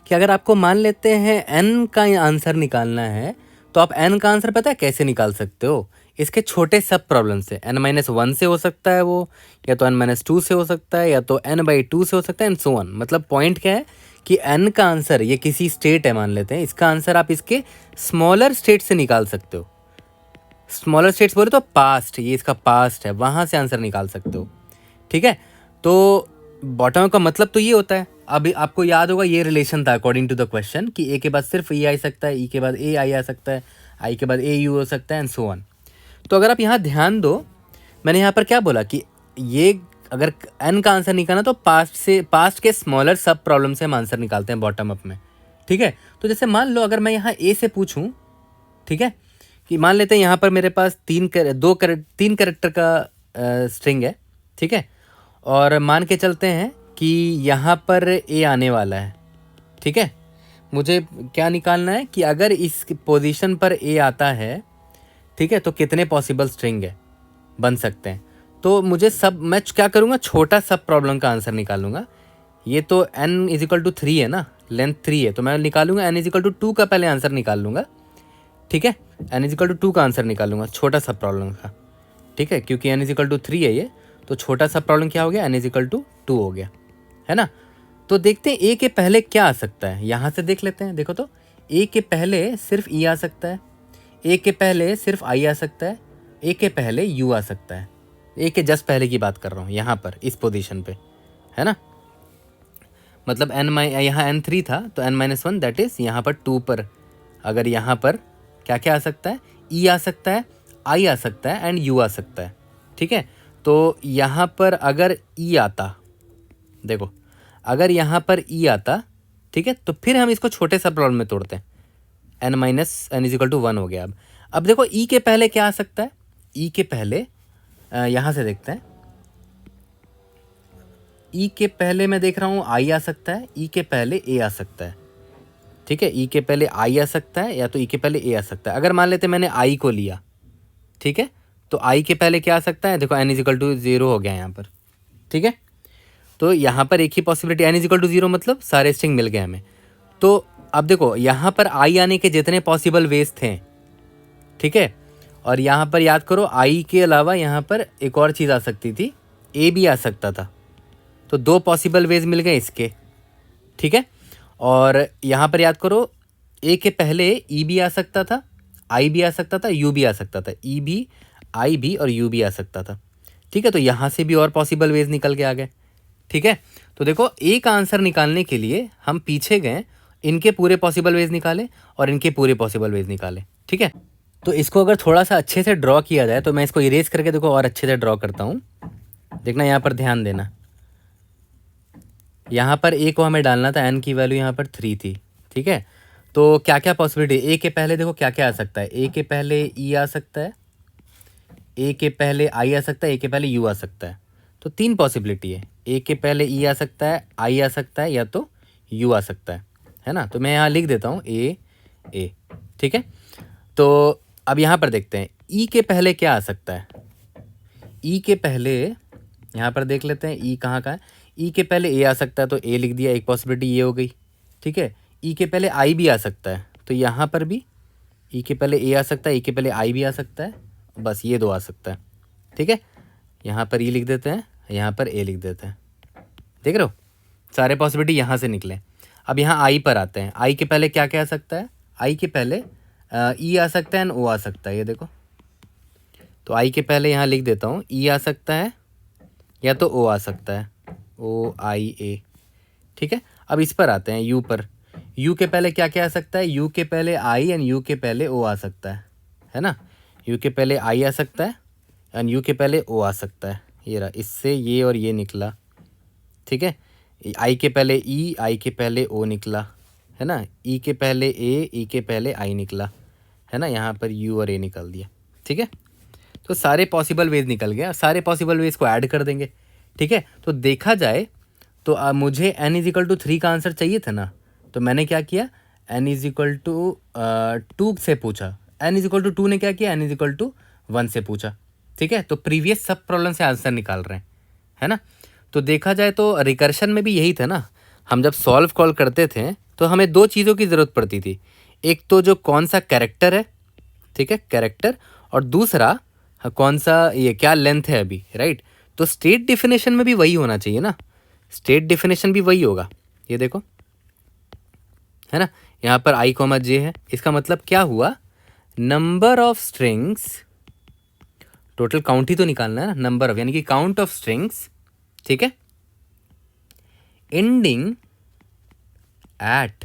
कि अगर आपको मान लेते हैं n का आंसर निकालना है, तो आप n का आंसर पता है कैसे निकाल सकते हो, इसके छोटे सब प्रॉब्लम से। n-1 से हो सकता है वो, या तो n-2 से हो सकता है, या तो n/2 से हो सकता है, एंड सो ऑन। मतलब पॉइंट क्या है कि n का आंसर, ये किसी स्टेट है मान लेते हैं, इसका आंसर आप इसके स्मॉलर स्टेट से निकाल सकते हो। स्मॉलर स्टेट्स बोले तो पास्ट, ये इसका पास्ट है, वहाँ से आंसर निकाल सकते हो, ठीक है। तो बॉटम अप का मतलब तो ये होता है। अब आपको याद होगा ये रिलेशन था अकॉर्डिंग टू द क्वेश्चन कि ए के बाद सिर्फ ई आ सकता है, ई के बाद ए आई आ सकता है, आई के बाद ए यू हो सकता है, एंड सो ऑन। तो अगर आप यहाँ ध्यान दो, मैंने यहाँ पर क्या बोला कि ये अगर n का आंसर निकालना तो पास्ट के स्मॉलर सब प्रॉब्लम से हम आंसर निकालते हैं बॉटम अप में, ठीक है। तो जैसे मान लो अगर मैं यहाँ ए से पूछूँ, ठीक है, कि मान लेते हैं यहाँ पर मेरे पास 3 कैरेक्टर का स्ट्रिंग है, ठीक है। और मान के चलते हैं कि यहाँ पर ए आने वाला है, ठीक है। मुझे क्या निकालना है कि अगर इस पोजीशन पर ए आता है, ठीक है, तो कितने पॉसिबल स्ट्रिंग है बन सकते हैं। तो मुझे मैं क्या करूँगा, छोटा सब प्रॉब्लम का आंसर निकालूंगा। ये तो n इज इक्वल टू 3 है ना, लेंथ 3 है, तो मैं निकालूंगा n इज इक्वल टू 2 का पहले आंसर निकाल लूँगा, ठीक है। n इज इक्वल टू 2 का आंसर निकालूंगा छोटा सब प्रॉब्लम का, ठीक है, क्योंकि n इज इक्वल टू 3 है ये, तो छोटा सा प्रॉब्लम क्या हो गया, n इज इक्वल टू 2 हो गया, है ना। तो देखते हैं ए के पहले क्या आ सकता है, यहाँ से देख लेते हैं। देखो तो ए के पहले सिर्फ ई आ सकता है, ए के पहले सिर्फ आई आ सकता है, ए के पहले यू आ सकता है। ए के जस्ट पहले की बात कर रहा हूँ, यहाँ पर इस पोजीशन पे, है ना। मतलब यहाँ n3 था तो n-1 दैट इज़ यहाँ पर 2 पर। अगर यहाँ पर क्या क्या आ सकता है, ई आ सकता है, आई आ सकता है एंड यू आ सकता है। ठीक है, तो यहाँ पर अगर ई आता, देखो अगर यहाँ पर ई आता, ठीक है, तो फिर हम इसको छोटे सब प्रॉब्लम में तोड़ते हैं। n-n=1 हो गया। अब देखो ई के पहले क्या आ सकता है, ई के पहले यहाँ से देखते हैं, ई के पहले मैं देख रहा हूँ आई आ सकता है, ई के पहले ए आ सकता है। ठीक है, ई के पहले आई आ सकता है या तो ई के पहले ए आ सकता है। अगर मान लेते मैंने आई को लिया, ठीक है, तो आई के पहले क्या आ सकता है, देखो n=0 हो गया यहाँ पर। ठीक है, तो यहाँ पर एक ही पॉसिबिलिटी, n=0 मतलब सारे स्ट्रिंग मिल गए हमें। तो अब देखो यहाँ पर आई आने के जितने पॉसिबल वेज थे, ठीक है, और यहाँ पर याद करो आई के अलावा यहाँ पर एक और चीज़ आ सकती थी, ए भी आ सकता था। तो 2 पॉसिबल वेज मिल गए इसके। ठीक है, और यहाँ पर याद करो ए के पहले ई भी आ सकता था, आई भी आ सकता था, यू भी आ सकता था, ई भी, आई भी और यू भी आ सकता था। ठीक है, तो यहाँ से भी और पॉसिबल वेज निकल के आ गए। ठीक है, तो देखो ए का आंसर निकालने के लिए हम पीछे गए, इनके पूरे पॉसिबल वेज निकाले और इनके पूरे पॉसिबल वेज निकाले। ठीक है, तो इसको अगर थोड़ा सा अच्छे से ड्रॉ किया जाए तो मैं इसको इरेज करके देखो और अच्छे से ड्रॉ करता हूँ। देखना यहाँ पर ध्यान देना, यहाँ पर ए को हमें डालना था, एन की वैल्यू यहाँ पर 3 थी। ठीक है, तो क्या क्या पॉसिबिलिटी, ए के पहले देखो क्या क्या आ सकता है, ए के पहले ई आ सकता है, ए के पहले आई आ सकता है, ए के पहले यू आ सकता है। तो 3 पॉसिबिलिटी है, ए के पहले ई आ सकता है, आई आ सकता है या तो यू आ सकता है ना। तो मैं यहाँ लिख देता हूँ ए ए। ठीक है, तो अब यहाँ पर देखते हैं ई के पहले क्या आ सकता है। ई के पहले यहाँ पर देख लेते हैं ई कहाँ का है। ई के पहले ए आ सकता है तो ए लिख दिया, एक पॉसिबिलिटी ये हो गई। ठीक है, ई के पहले आई भी आ सकता है तो यहाँ पर भी ई के पहले ए आ सकता है, ई के पहले आई भी आ सकता है, बस ये 2 आ सकता है। ठीक है, यहाँ पर ई लिख देते हैं, यहाँ पर ए लिख देते हैं। देख रहे हो, सारे पॉसिबिलिटी यहाँ से निकले। अब यहाँ आई पर आते हैं, आई के पहले क्या क्या आ सकता है, आई के पहले ई आ सकता है एंड ओ आ सकता है। ये देखो, तो आई के पहले यहाँ लिख देता हूँ, ई आ सकता है या तो ओ आ सकता है, ओ आई ए। ठीक है, अब इस पर आते हैं यू पर। यू के पहले क्या क्या आ सकता है, यू के पहले आई एंड यू के पहले ओ आ सकता है ना। यू के पहले आई आ सकता है एंड यू के पहले ओ आ सकता है। ये रहा, इससे ये और ये निकला। ठीक है, आई के पहले ई, आई के पहले ओ निकला, है ना। ई के पहले ए, ई के पहले आई निकला, है ना। यहाँ पर यू और ए निकल दिया। ठीक है, तो सारे पॉसिबल वेज निकल गया, सारे पॉसिबल वेज को ऐड कर देंगे। ठीक है, तो देखा जाए तो मुझे n=3 का आंसर चाहिए था ना, तो मैंने क्या किया, n=2 से पूछा, n=2 ने क्या किया, n=1 से पूछा। ठीक है, तो प्रीवियस सब प्रॉब्लम से आंसर निकाल रहे हैं, है ना। तो देखा जाए तो रिकर्शन में भी यही था ना, हम जब सॉल्व कॉल करते थे तो हमें 2 चीज़ों की ज़रूरत पड़ती थी। एक तो जो कौन सा कैरेक्टर है, ठीक है, कैरेक्टर, और दूसरा कौन सा ये क्या लेंथ है अभी, राइट। तो स्टेट डिफिनेशन में भी वही होना चाहिए ना, स्टेट डिफिनेशन भी वही होगा। ये देखो, है ना, यहाँ पर i, j है, इसका मतलब क्या हुआ, number of strings, total count ही तो निकालना है ना, नंबर ऑफ यानी कि काउंट ऑफ स्ट्रिंग्स, ठीक है, एंडिंग एट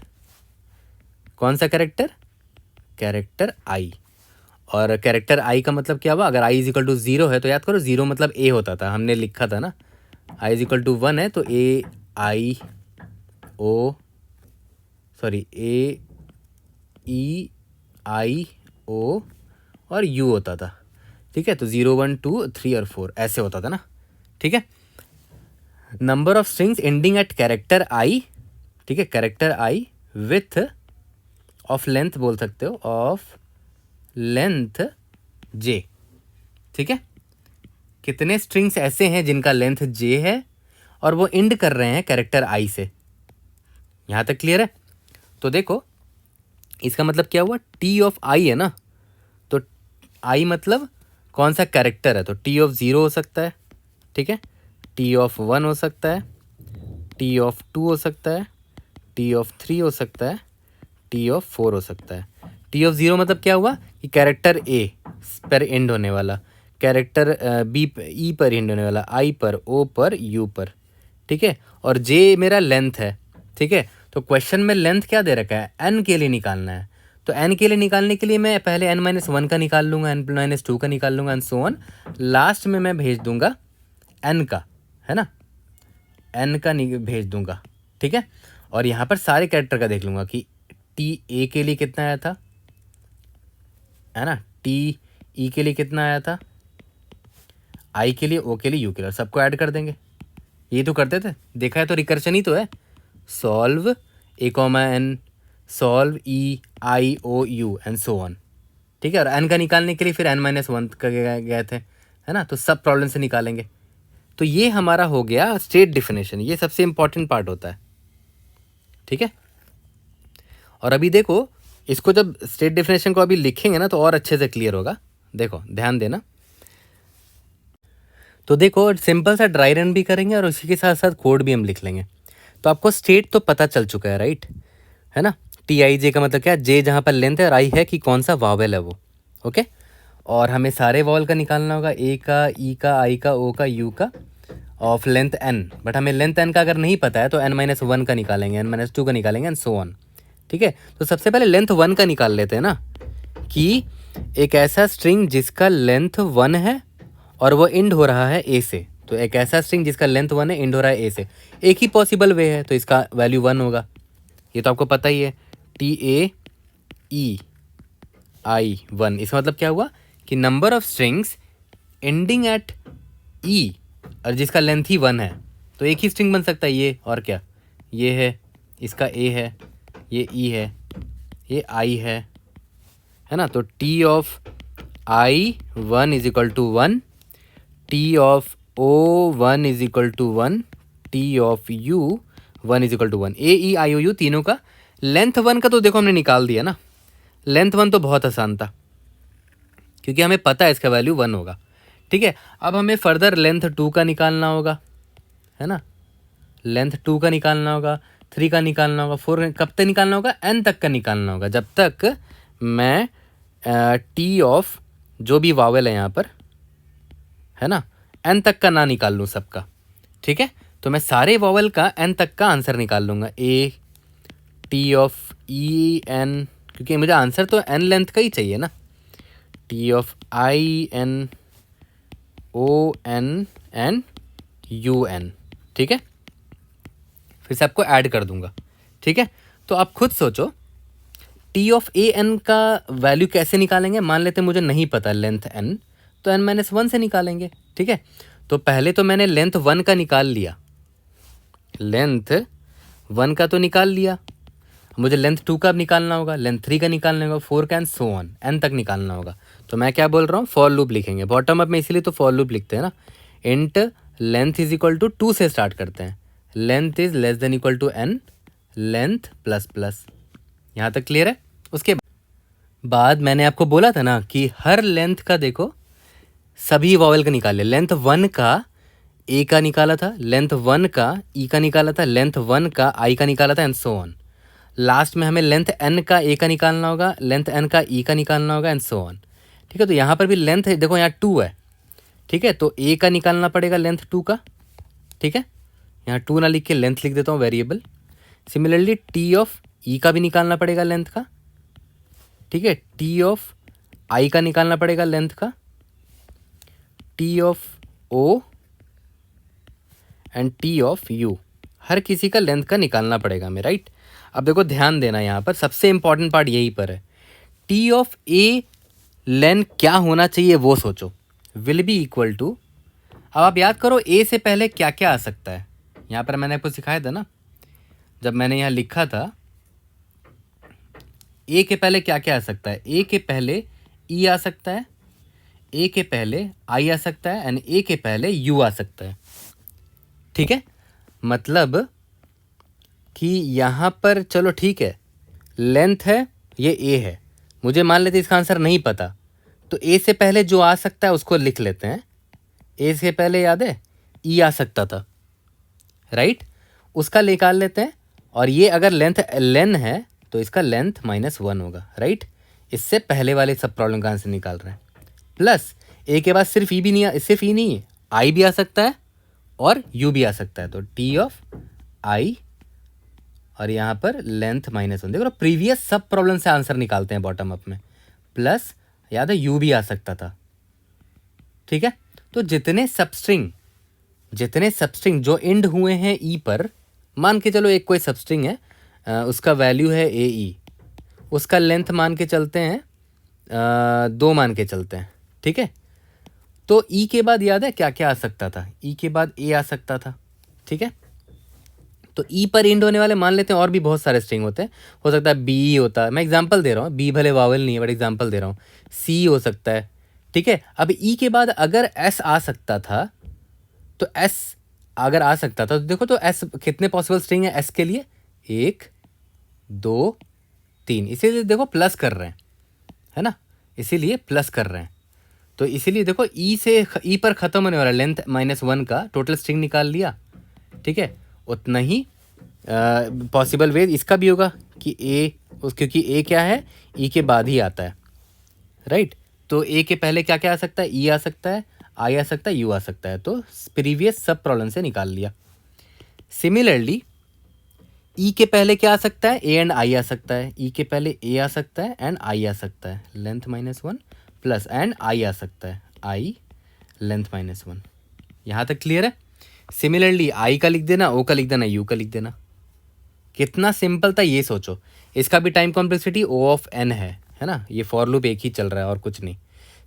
कौन सा कैरेक्टर, कैरेक्टर i। और कैरेक्टर i का मतलब क्या हुआ, अगर i=0 है तो याद करो 0 मतलब a होता था, हमने लिखा था ना, i=1 है तो a i o sorry a e i o और u होता था। ठीक है, तो 0 1 2 3 और 4 ऐसे होता था ना। ठीक है, number of strings ending eight character i, ठीक है, character i width of length बोल सकते हो, ऑफ लेंथ j। ठीक है, कितने स्ट्रिंग्स ऐसे हैं जिनका लेंथ j है और वो एंड कर रहे हैं कैरेक्टर i से। यहाँ तक क्लियर है। तो देखो इसका मतलब क्या हुआ, t ऑफ i है ना, तो i मतलब कौन सा कैरेक्टर है, तो t ऑफ 0 हो सकता है, ठीक है, t ऑफ 1 हो सकता है, t ऑफ 2 हो सकता है, t ऑफ 3 हो सकता है, t ऑफ 4 हो सकता है। टी ऑफ ज़ीरो मतलब क्या हुआ कि कैरेक्टर ए पर एंड होने वाला, कैरेक्टर बी ई पर एंड होने वाला, आई पर, ओ पर, यू पर, ठीक है। और जे मेरा लेंथ है, ठीक है। तो क्वेश्चन में लेंथ क्या दे रखा है, एन के लिए निकालना है। तो एन के लिए निकालने के लिए मैं पहले एन माइनस वन का निकाल लूँगा, एन माइनस टू का निकाल लूँगा एंड सो ऑन। लास्ट में मैं भेज दूंगा एन का, है ना, एन का भेज दूंगा, ठीक है। और यहाँ पर सारे कैरेक्टर का देख लूँगा कि टी ए के लिए कितना आया था, है ना, टी ई के लिए कितना आया था, आई के लिए, ओ के लिए, यू के लिए, सबको ऐड कर देंगे। ये तो करते थे, देखा है तो रिकर्शन ही तो है। Solve A comma N, solve E I O U and so on, ठीक है। और एन का निकालने के लिए फिर एन माइनस वन का गए थे, है ना, तो सब प्रॉब्लम से निकालेंगे। तो ये हमारा हो गया स्टेट डिफिनेशन, ये सबसे इंपॉर्टेंट पार्ट होता है, ठीक है। और अभी देखो, इसको जब स्टेट डिफिनेशन को अभी लिखेंगे ना तो और अच्छे से क्लियर होगा। देखो ध्यान देना। तो देखो सिंपल सा ड्राई रन भी करेंगे और उसी के साथ साथ कोड भी हम लिख लेंगे। तो आपको स्टेट तो पता चल चुका है, राइट, है ना। टी आई जे का मतलब क्या है, जे जहाँ पर लेंथ है और आई है कि कौन सा वावेल है वो, ओके। और हमें सारे वावल का निकालना होगा, ए का, ई का, आई का, ओ का, यू का, ऑफ लेंथ एन। बट हमें लेंथ एन का अगर नहीं पता है तो एन माइनस वन का निकालेंगे, एन माइनस टू का निकालेंगे एंड सो ऑन, ठीक है। तो सबसे पहले लेंथ वन का निकाल लेते हैं ना, कि एक ऐसा स्ट्रिंग जिसका लेंथ वन है और वो एंड हो रहा है ए से। तो एक ऐसा स्ट्रिंग जिसका लेंथ वन है, एंड हो रहा है ए से, एक ही पॉसिबल वे है, तो इसका वैल्यू वन होगा। ये तो आपको पता ही है, T A E I one. इसका मतलब क्या हुआ कि number of strings ending at E और जिसका लेंथ ही वन है, तो एक ही स्ट्रिंग बन सकता है ये, और क्या, ये है, इसका ए है, ये ई है, ये आई है ना। तो T of I one is equal to one, T of O one is equal to one, T of U one is equal to one. A E I O U तीनों का लेंथ वन का तो देखो हमने निकाल दिया ना। Length one तो बहुत आसान था क्योंकि हमें पता है इसका वैल्यू वन होगा, ठीक है। अब हमें फर्दर लेंथ टू का निकालना होगा, है ना, लेंथ टू का निकालना होगा, थ्री का निकालना होगा, फोर कब तक निकालना होगा, एन तक का निकालना होगा, जब तक मैं टी ऑफ जो भी वावेल है यहाँ पर, है ना, एन तक का ना निकाल लूँ सबका, ठीक है। तो मैं सारे वावेल का एन तक का आंसर निकाल लूँगा, a T of E N, क्योंकि मुझे आंसर तो एन लेंथ का ही चाहिए ना, T of I N O N N U N, ठीक है। फिर से आपको ऐड कर दूंगा, ठीक है। तो आप खुद सोचो टी ऑफ ए एन का वैल्यू कैसे निकालेंगे। मान लेते मुझे नहीं पता लेंथ एन, तो एन माइनस वन से निकालेंगे, ठीक है। तो पहले तो मैंने लेंथ वन का निकाल लिया, लेंथ वन का तो निकाल लिया, मुझे लेंथ टू का निकालना होगा, लेंथ थ्री का निकालना होगा, फोर का एंड सो ऑन, एन तक निकालना होगा। तो मैं क्या बोल रहा हूँ, फॉर लूप लिखेंगे बॉटम अप में, इसीलिए तो फॉर लूप लिखते हैं ना। Int length is equal to two से स्टार्ट करते हैं, length is less than equal to N, length plus plus. यहाँ तक क्लियर है। उसके बाद मैंने आपको बोला था ना कि हर लेंथ का देखो सभी वॉवेल का निकाले। लेंथ वन का ए का निकाला था, लेंथ वन का ई का निकाला था, लेंथ वन का आई का निकाला था एंड सो ऑन। लास्ट में हमें लेंथ एन का ए का निकालना होगा, लेंथ एन का ई का निकालना होगा एंड सो ऑन, ठीक है। तो यहाँ पर भी लेंथ है, देखो यहाँ टू है, ठीक है। तो ए का निकालना पड़ेगा लेंथ टू का, ठीक है। यहाँ टू ना लिख के लेंथ लिख देता हूँ वेरिएबल। सिमिलरली टी ऑफ ई का भी निकालना पड़ेगा लेंथ का, ठीक है। टी ऑफ आई का निकालना पड़ेगा लेंथ का, T of O and T of U, हर किसी का लेंथ का निकालना पड़ेगा हमें, राइट। अब देखो ध्यान देना, यहाँ पर सबसे इंपॉर्टेंट पार्ट यही पर है। टी ऑफ ए लेन क्या होना चाहिए वो सोचो, विल बी इक्वल टू, अब आप याद करो ए से पहले क्या क्या आ सकता है। यहाँ पर मैंने आपको सिखाया था ना, जब मैंने यहाँ लिखा था ए के पहले क्या क्या आ सकता है। ए के पहले ई आ सकता है, ए के पहले आई आ सकता है एंड ए के पहले यू आ सकता है, ठीक है। मतलब कि यहाँ पर चलो ठीक है, लेंथ है, ये ए है, मुझे मान लेते इसका आंसर नहीं पता, तो ए से पहले जो आ सकता है उसको लिख लेते हैं। ए से पहले याद है ई आ सकता था, राइट, उसका निकाल लेते हैं। और ये अगर लेंथ लेन है तो इसका लेंथ माइनस वन होगा, राइट। इससे पहले वाले सब प्रॉब्लम का आंसर निकाल रहे हैं। प्लस ए के बाद सिर्फ ई भी नहीं, सिर्फ ई नहीं है, आई भी आ सकता है और यू भी आ सकता है। तो टी ऑफ आई और यहाँ पर लेंथ -1। देखो प्रीवियस सब प्रॉब्लम से आंसर निकालते हैं बॉटम अप में। प्लस याद है यू भी आ सकता था, ठीक है। तो जितने सबस्ट्रिंग जो एंड हुए हैं ई पर, मान के चलो एक कोई सबस्ट्रिंग है, उसका वैल्यू है ए ई, उसका लेंथ मान के चलते हैं 2 मान के चलते हैं, ठीक है। तो ई के बाद याद है क्या क्या आ सकता था, ई के बाद ए आ सकता था, ठीक है। तो ई पर एंड होने वाले मान लेते हैं, और भी बहुत सारे स्ट्रिंग होते हैं, हो सकता है बी होता है, मैं एग्जांपल दे रहा हूँ, बी भले वावल नहीं है बट एग्जांपल दे रहा हूँ, सी हो सकता है, ठीक है। अब ई के बाद अगर एस आ सकता था, तो एस अगर आ सकता था तो देखो, तो एस कितने पॉसिबल स्ट्रिंग है एस के लिए, 1 2 3, इसीलिए देखो प्लस कर रहे हैं, है ना, इसीलिए प्लस कर रहे हैं। तो इसीलिए देखो ई से ई पर ख़त्म होने वाला लेंथ -1 का टोटल स्ट्रिंग निकाल लिया, ठीक है। उतना ही पॉसिबल वे इसका भी होगा कि ए, क्योंकि ए क्या है, ई के बाद ही आता है, राइट। तो ए के पहले क्या क्या आ सकता है, ई आ सकता है, आई आ सकता है, यू आ सकता है। तो प्रीवियस सब प्रॉब्लम से निकाल लिया। सिमिलरली ई के पहले क्या आ सकता है, ए एंड आई आ सकता है, ई के पहले ए आ सकता है एंड आई आ सकता है, लेंथ -1 प्लस एंड आई आ सकता है, आई लेंथ -1। यहाँ तक क्लियर है। सिमिलरली आई का लिख देना, ओ का लिख देना, यू का लिख देना। कितना सिंपल था ये सोचो। इसका भी time complexity O of N है ना, ये फॉर लूप एक ही चल रहा है और कुछ नहीं।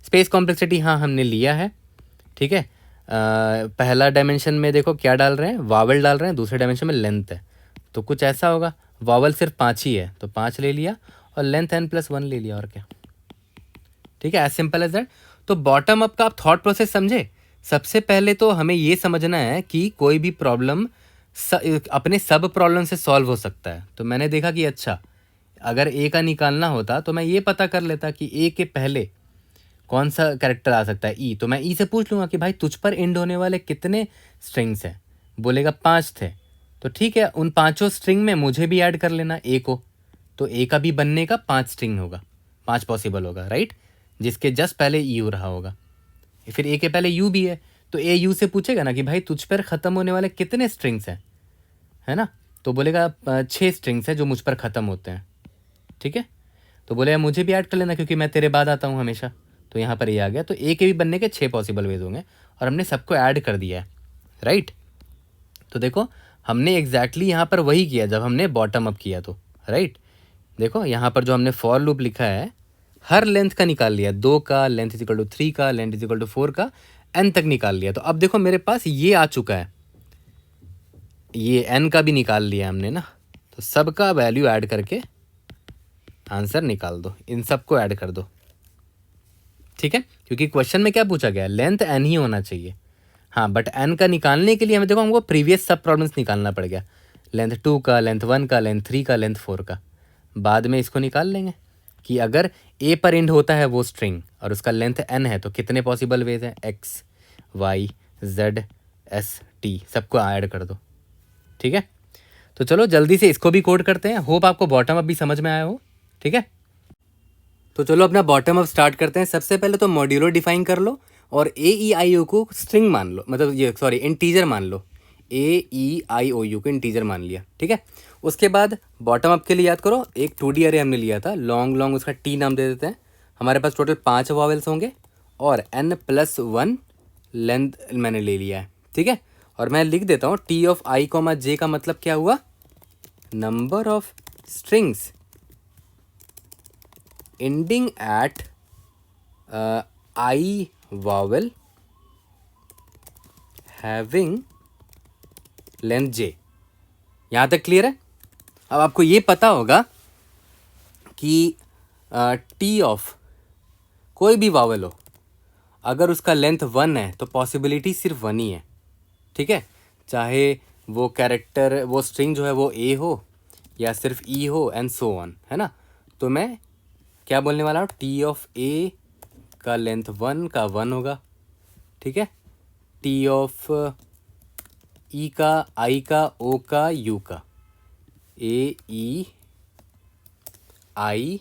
स्पेस कॉम्प्लेक्सिटी हाँ हमने लिया है, ठीक है। पहला डायमेंशन में देखो क्या डाल रहे हैं, वावल डाल रहे हैं, दूसरे डायमेंशन में लेंथ है, तो कुछ ऐसा होगा। वावल सिर्फ 5 ही है तो 5 ले लिया और लेंथ n+1 ले लिया, और क्या, ठीक है, एज सिंपल एज दैट। तो बॉटम अप का आप थॉट प्रोसेस समझे। सबसे पहले तो हमें ये समझना है कि कोई भी प्रॉब्लम अपने सब प्रॉब्लम से सॉल्व हो सकता है। तो मैंने देखा कि अच्छा, अगर ए का निकालना होता तो मैं ये पता कर लेता कि ए के पहले कौन सा कैरेक्टर आ सकता है, ई। तो मैं ई से पूछ लूँगा कि भाई तुझ पर एंड होने वाले कितने स्ट्रिंग्स हैं, बोलेगा 5 थे, तो ठीक है, उन 5 स्ट्रिंग में मुझे भी ऐड कर लेना ए को। तो ए का भी बनने का 5 स्ट्रिंग होगा, 5 पॉसिबल होगा, राइट, जिसके जस्ट पहले यू रहा होगा। फिर ए के पहले यू भी है, तो ए यू से पूछेगा ना कि भाई तुझ पर ख़त्म होने वाले कितने स्ट्रिंग्स हैं, है ना। तो बोलेगा 6 स्ट्रिंग्स हैं जो मुझ पर ख़त्म होते हैं, ठीक है। तो बोलेगा मुझे भी ऐड कर लेना क्योंकि मैं तेरे बाद आता हूँ हमेशा। तो यहाँ पर ये आ गया। तो ए के भी बनने के 6 पॉसिबल वेज होंगे और हमने सबको ऐड कर दिया है, राइट। तो देखो हमने एग्जैक्टली यहाँ पर वही किया जब हमने बॉटम अप किया, तो राइट। देखो यहाँ पर जो हमने फॉर लूप लिखा है, हर लेंथ का निकाल लिया, 2 का, लेंथ = 3 का, लेंथ = 4 का, n तक निकाल लिया। तो अब देखो मेरे पास ये आ चुका है, ये n का भी निकाल लिया हमने ना। तो सबका वैल्यू ऐड करके आंसर निकाल दो, इन सबको ऐड कर दो, ठीक है। क्योंकि क्वेश्चन में क्या पूछा गया, लेंथ n ही होना चाहिए, हाँ, बट n का निकालने के लिए हमें देखो हमको प्रीवियस सब प्रॉब्लम्स निकालना पड़ गया, लेंथ 2 का, लेंथ 1 का, लेंथ 3 का, लेंथ 4 का। बाद में इसको निकाल लेंगे कि अगर ए पर एंड होता है वो स्ट्रिंग और उसका लेंथ n है तो कितने पॉसिबल वेज हैं, x y z s t, सबको ऐड कर दो, ठीक है। तो चलो जल्दी से इसको भी कोड करते हैं। होप आपको बॉटम अप भी समझ में आया हो, ठीक है। तो चलो अपना बॉटम अप स्टार्ट करते हैं। सबसे पहले तो मॉड्यूलो डिफाइन कर लो और ए ई आई ओ को स्ट्रिंग मान लो, मतलब ये सॉरी इंटीजर मान लो, ए ई आई ओ यू को इंटीजर मान लिया, ठीक है। उसके बाद बॉटम अप के लिए याद करो, एक 2D अरे हमने लिया था, लॉन्ग उसका टी नाम दे देते हैं। हमारे पास टोटल 5 वॉवेल्स होंगे और n+1 लेंथ मैंने ले लिया है, ठीक है। और मैं लिख देता हूँ टी ऑफ आई कॉमा जे का मतलब क्या हुआ, number of strings ending at I vowel having length j। यहाँ तक क्लियर है। अब आपको ये पता होगा कि टी ऑफ कोई भी वावल हो, अगर उसका लेंथ 1 है तो पॉसिबिलिटी सिर्फ 1 ही है, ठीक है। चाहे वो कैरेक्टर, वो स्ट्रिंग जो है वो ए हो या सिर्फ ई हो एंड सो ऑन, है ना। तो मैं क्या बोलने वाला हूँ, टी ऑफ ए का लेंथ 1 का 1 होगा, ठीक है। टी ऑफ ई का, आई का, ओ का, यू का, ए E I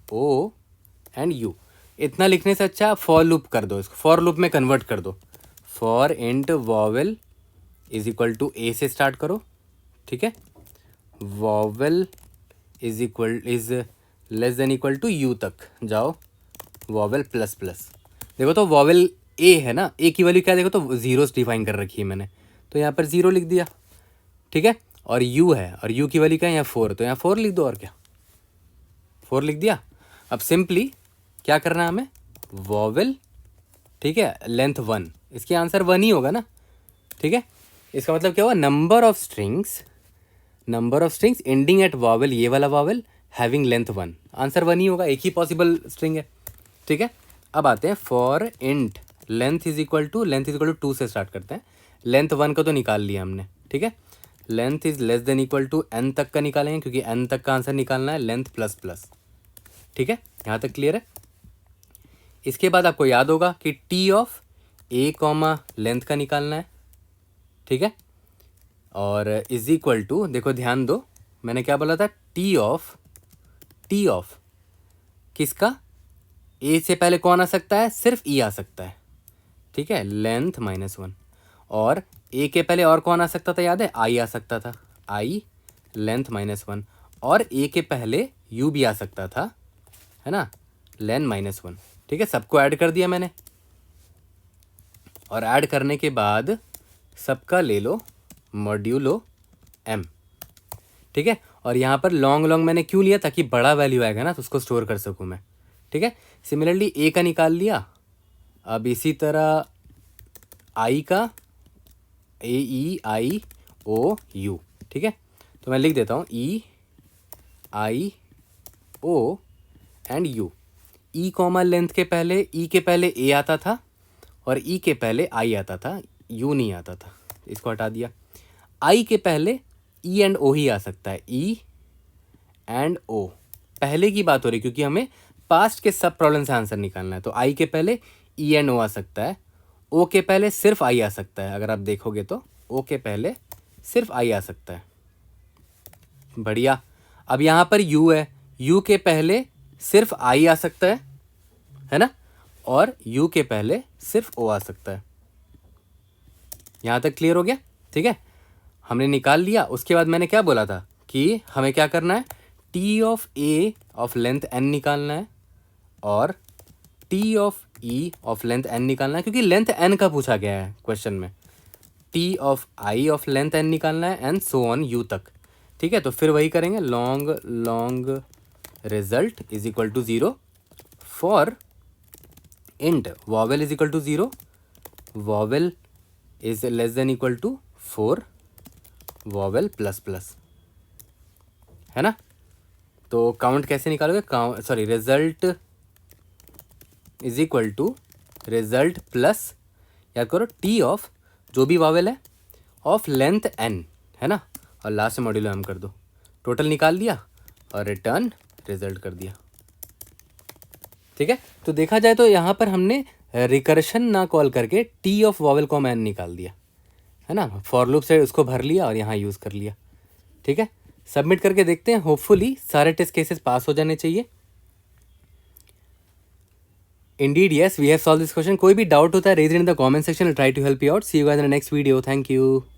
O and you. इतना लिखने से अच्छा फॉर लूप कर दो, इसको फॉर लूप में कन्वर्ट कर दो। For int vowel is equal to A से स्टार्ट करो, ठीक है। Vowel is less than equal to U तक जाओ, वॉवेल प्लस प्लस। देखो तो वॉवेल ए है ना, ए की वैल्यू क्या, देखो तो जीरो डिफाइन कर रखी है मैंने, तो यहाँ पर जीरो लिख दिया, ठीक है। और यू है, और यू की वैल्यू क्या है यहाँ फोर, तो यहाँ फोर लिख दो, और क्या फोर लिख दिया। अब सिंपली क्या करना है हमें, वॉवेल, ठीक है, लेंथ वन, इसकी आंसर वन ही होगा ना, ठीक है। इसका मतलब क्या हुआ, number of strings ending at vowel, ये वाला vowel having length one, answer one ही होगा, एक ही पॉसिबल स्ट्रिंग है, ठीक है। अब आते हैं for int length is equal to two से स्टार्ट करते हैं। लेंथ वन का तो निकाल लिया हमने, ठीक है। Length is less than equal to N तक का निकालेंगे, क्योंकि एन तक का आंसर निकालना है लेंथ प्लस प्लस, ठीक है। यहाँ तक क्लियर है। इसके बाद आपको याद होगा कि T of A comma length का निकालना है, ठीक है। और इज इक्वल टू, देखो ध्यान दो, मैंने क्या बोला था, टी ऑफ किसका, ए से पहले कौन आ सकता है, सिर्फ ई आ सकता है, ठीक है, लेंथ माइनस वन। और ए के पहले और कौन आ सकता था, याद है, आई आ सकता था, आई लेंथ माइनस वन। और ए के पहले यू भी आ सकता था, है ना, लेंथ माइनस वन, ठीक है। सबको ऐड कर दिया मैंने, और ऐड करने के बाद सबका ले लो मॉड्यूलो एम, ठीक है। और यहाँ पर लॉन्ग मैंने क्यों लिया, ताकि बड़ा वैल्यू आएगा ना तो उसको स्टोर कर सकूँ मैं, ठीक है। सिमिलरली ए का निकाल लिया। अब इसी तरह आई का, ए ई आई ओ यू, ठीक है। तो मैं लिख देता हूँ E I O and U. E comma length के पहले, ई के पहले ए आता था और ई के पहले आई आता था, यू नहीं आता था, इसको हटा दिया। आई के पहले ई एंड ओ ही आ सकता है, ई एंड ओ पहले की बात हो रही, क्योंकि हमें पास्ट के सब प्रॉब्लम से आंसर निकालना है। तो आई के पहले ई एंड ओ आ सकता है, ओ के पहले सिर्फ आई आ सकता है, अगर आप देखोगे तो ओ के पहले सिर्फ आई आ सकता है, बढ़िया। अब यहाँ पर यू है, यू के पहले सिर्फ आई आ सकता है ना, और यू के पहले सिर्फ ओ आ सकता है। यहाँ तक क्लियर हो गया, ठीक है। हमने निकाल लिया। उसके बाद मैंने क्या बोला था कि हमें क्या करना है, T of A of length N निकालना है, और T of E of length N निकालना है, क्योंकि लेंथ एन का पूछा गया है क्वेश्चन में। T of I of length N निकालना है, एंड सो ऑन यू तक, ठीक है। तो फिर वही करेंगे, long result is equal to zero for int vowel is equal to zero, vowel is less than equal to four, vowel plus plus, है ना। तो काउंट कैसे निकालोगे, result is equal to result plus, याद करो, टी ऑफ जो भी vowel है ऑफ लेंथ एन, है ना, और लास्ट में मॉड्यूलो एम कर दो, टोटल निकाल दिया और रिटर्न रिजल्ट कर दिया, ठीक है। तो देखा जाए तो यहाँ पर हमने रिकर्शन ना कॉल करके T of vowel comma N निकाल दिया, है ना, फॉर लूप से उसको भर लिया और यहाँ यूज़ कर लिया, ठीक है। सबमिट करके देखते हैं, होपफुली सारे टेस्ट केसेस पास हो जाने चाहिए। Indeed, yes, we have solved this question. कोई भी डाउट होता है, raise it in the comment section. I'll try to help you out. See you guys in the next video. Thank you.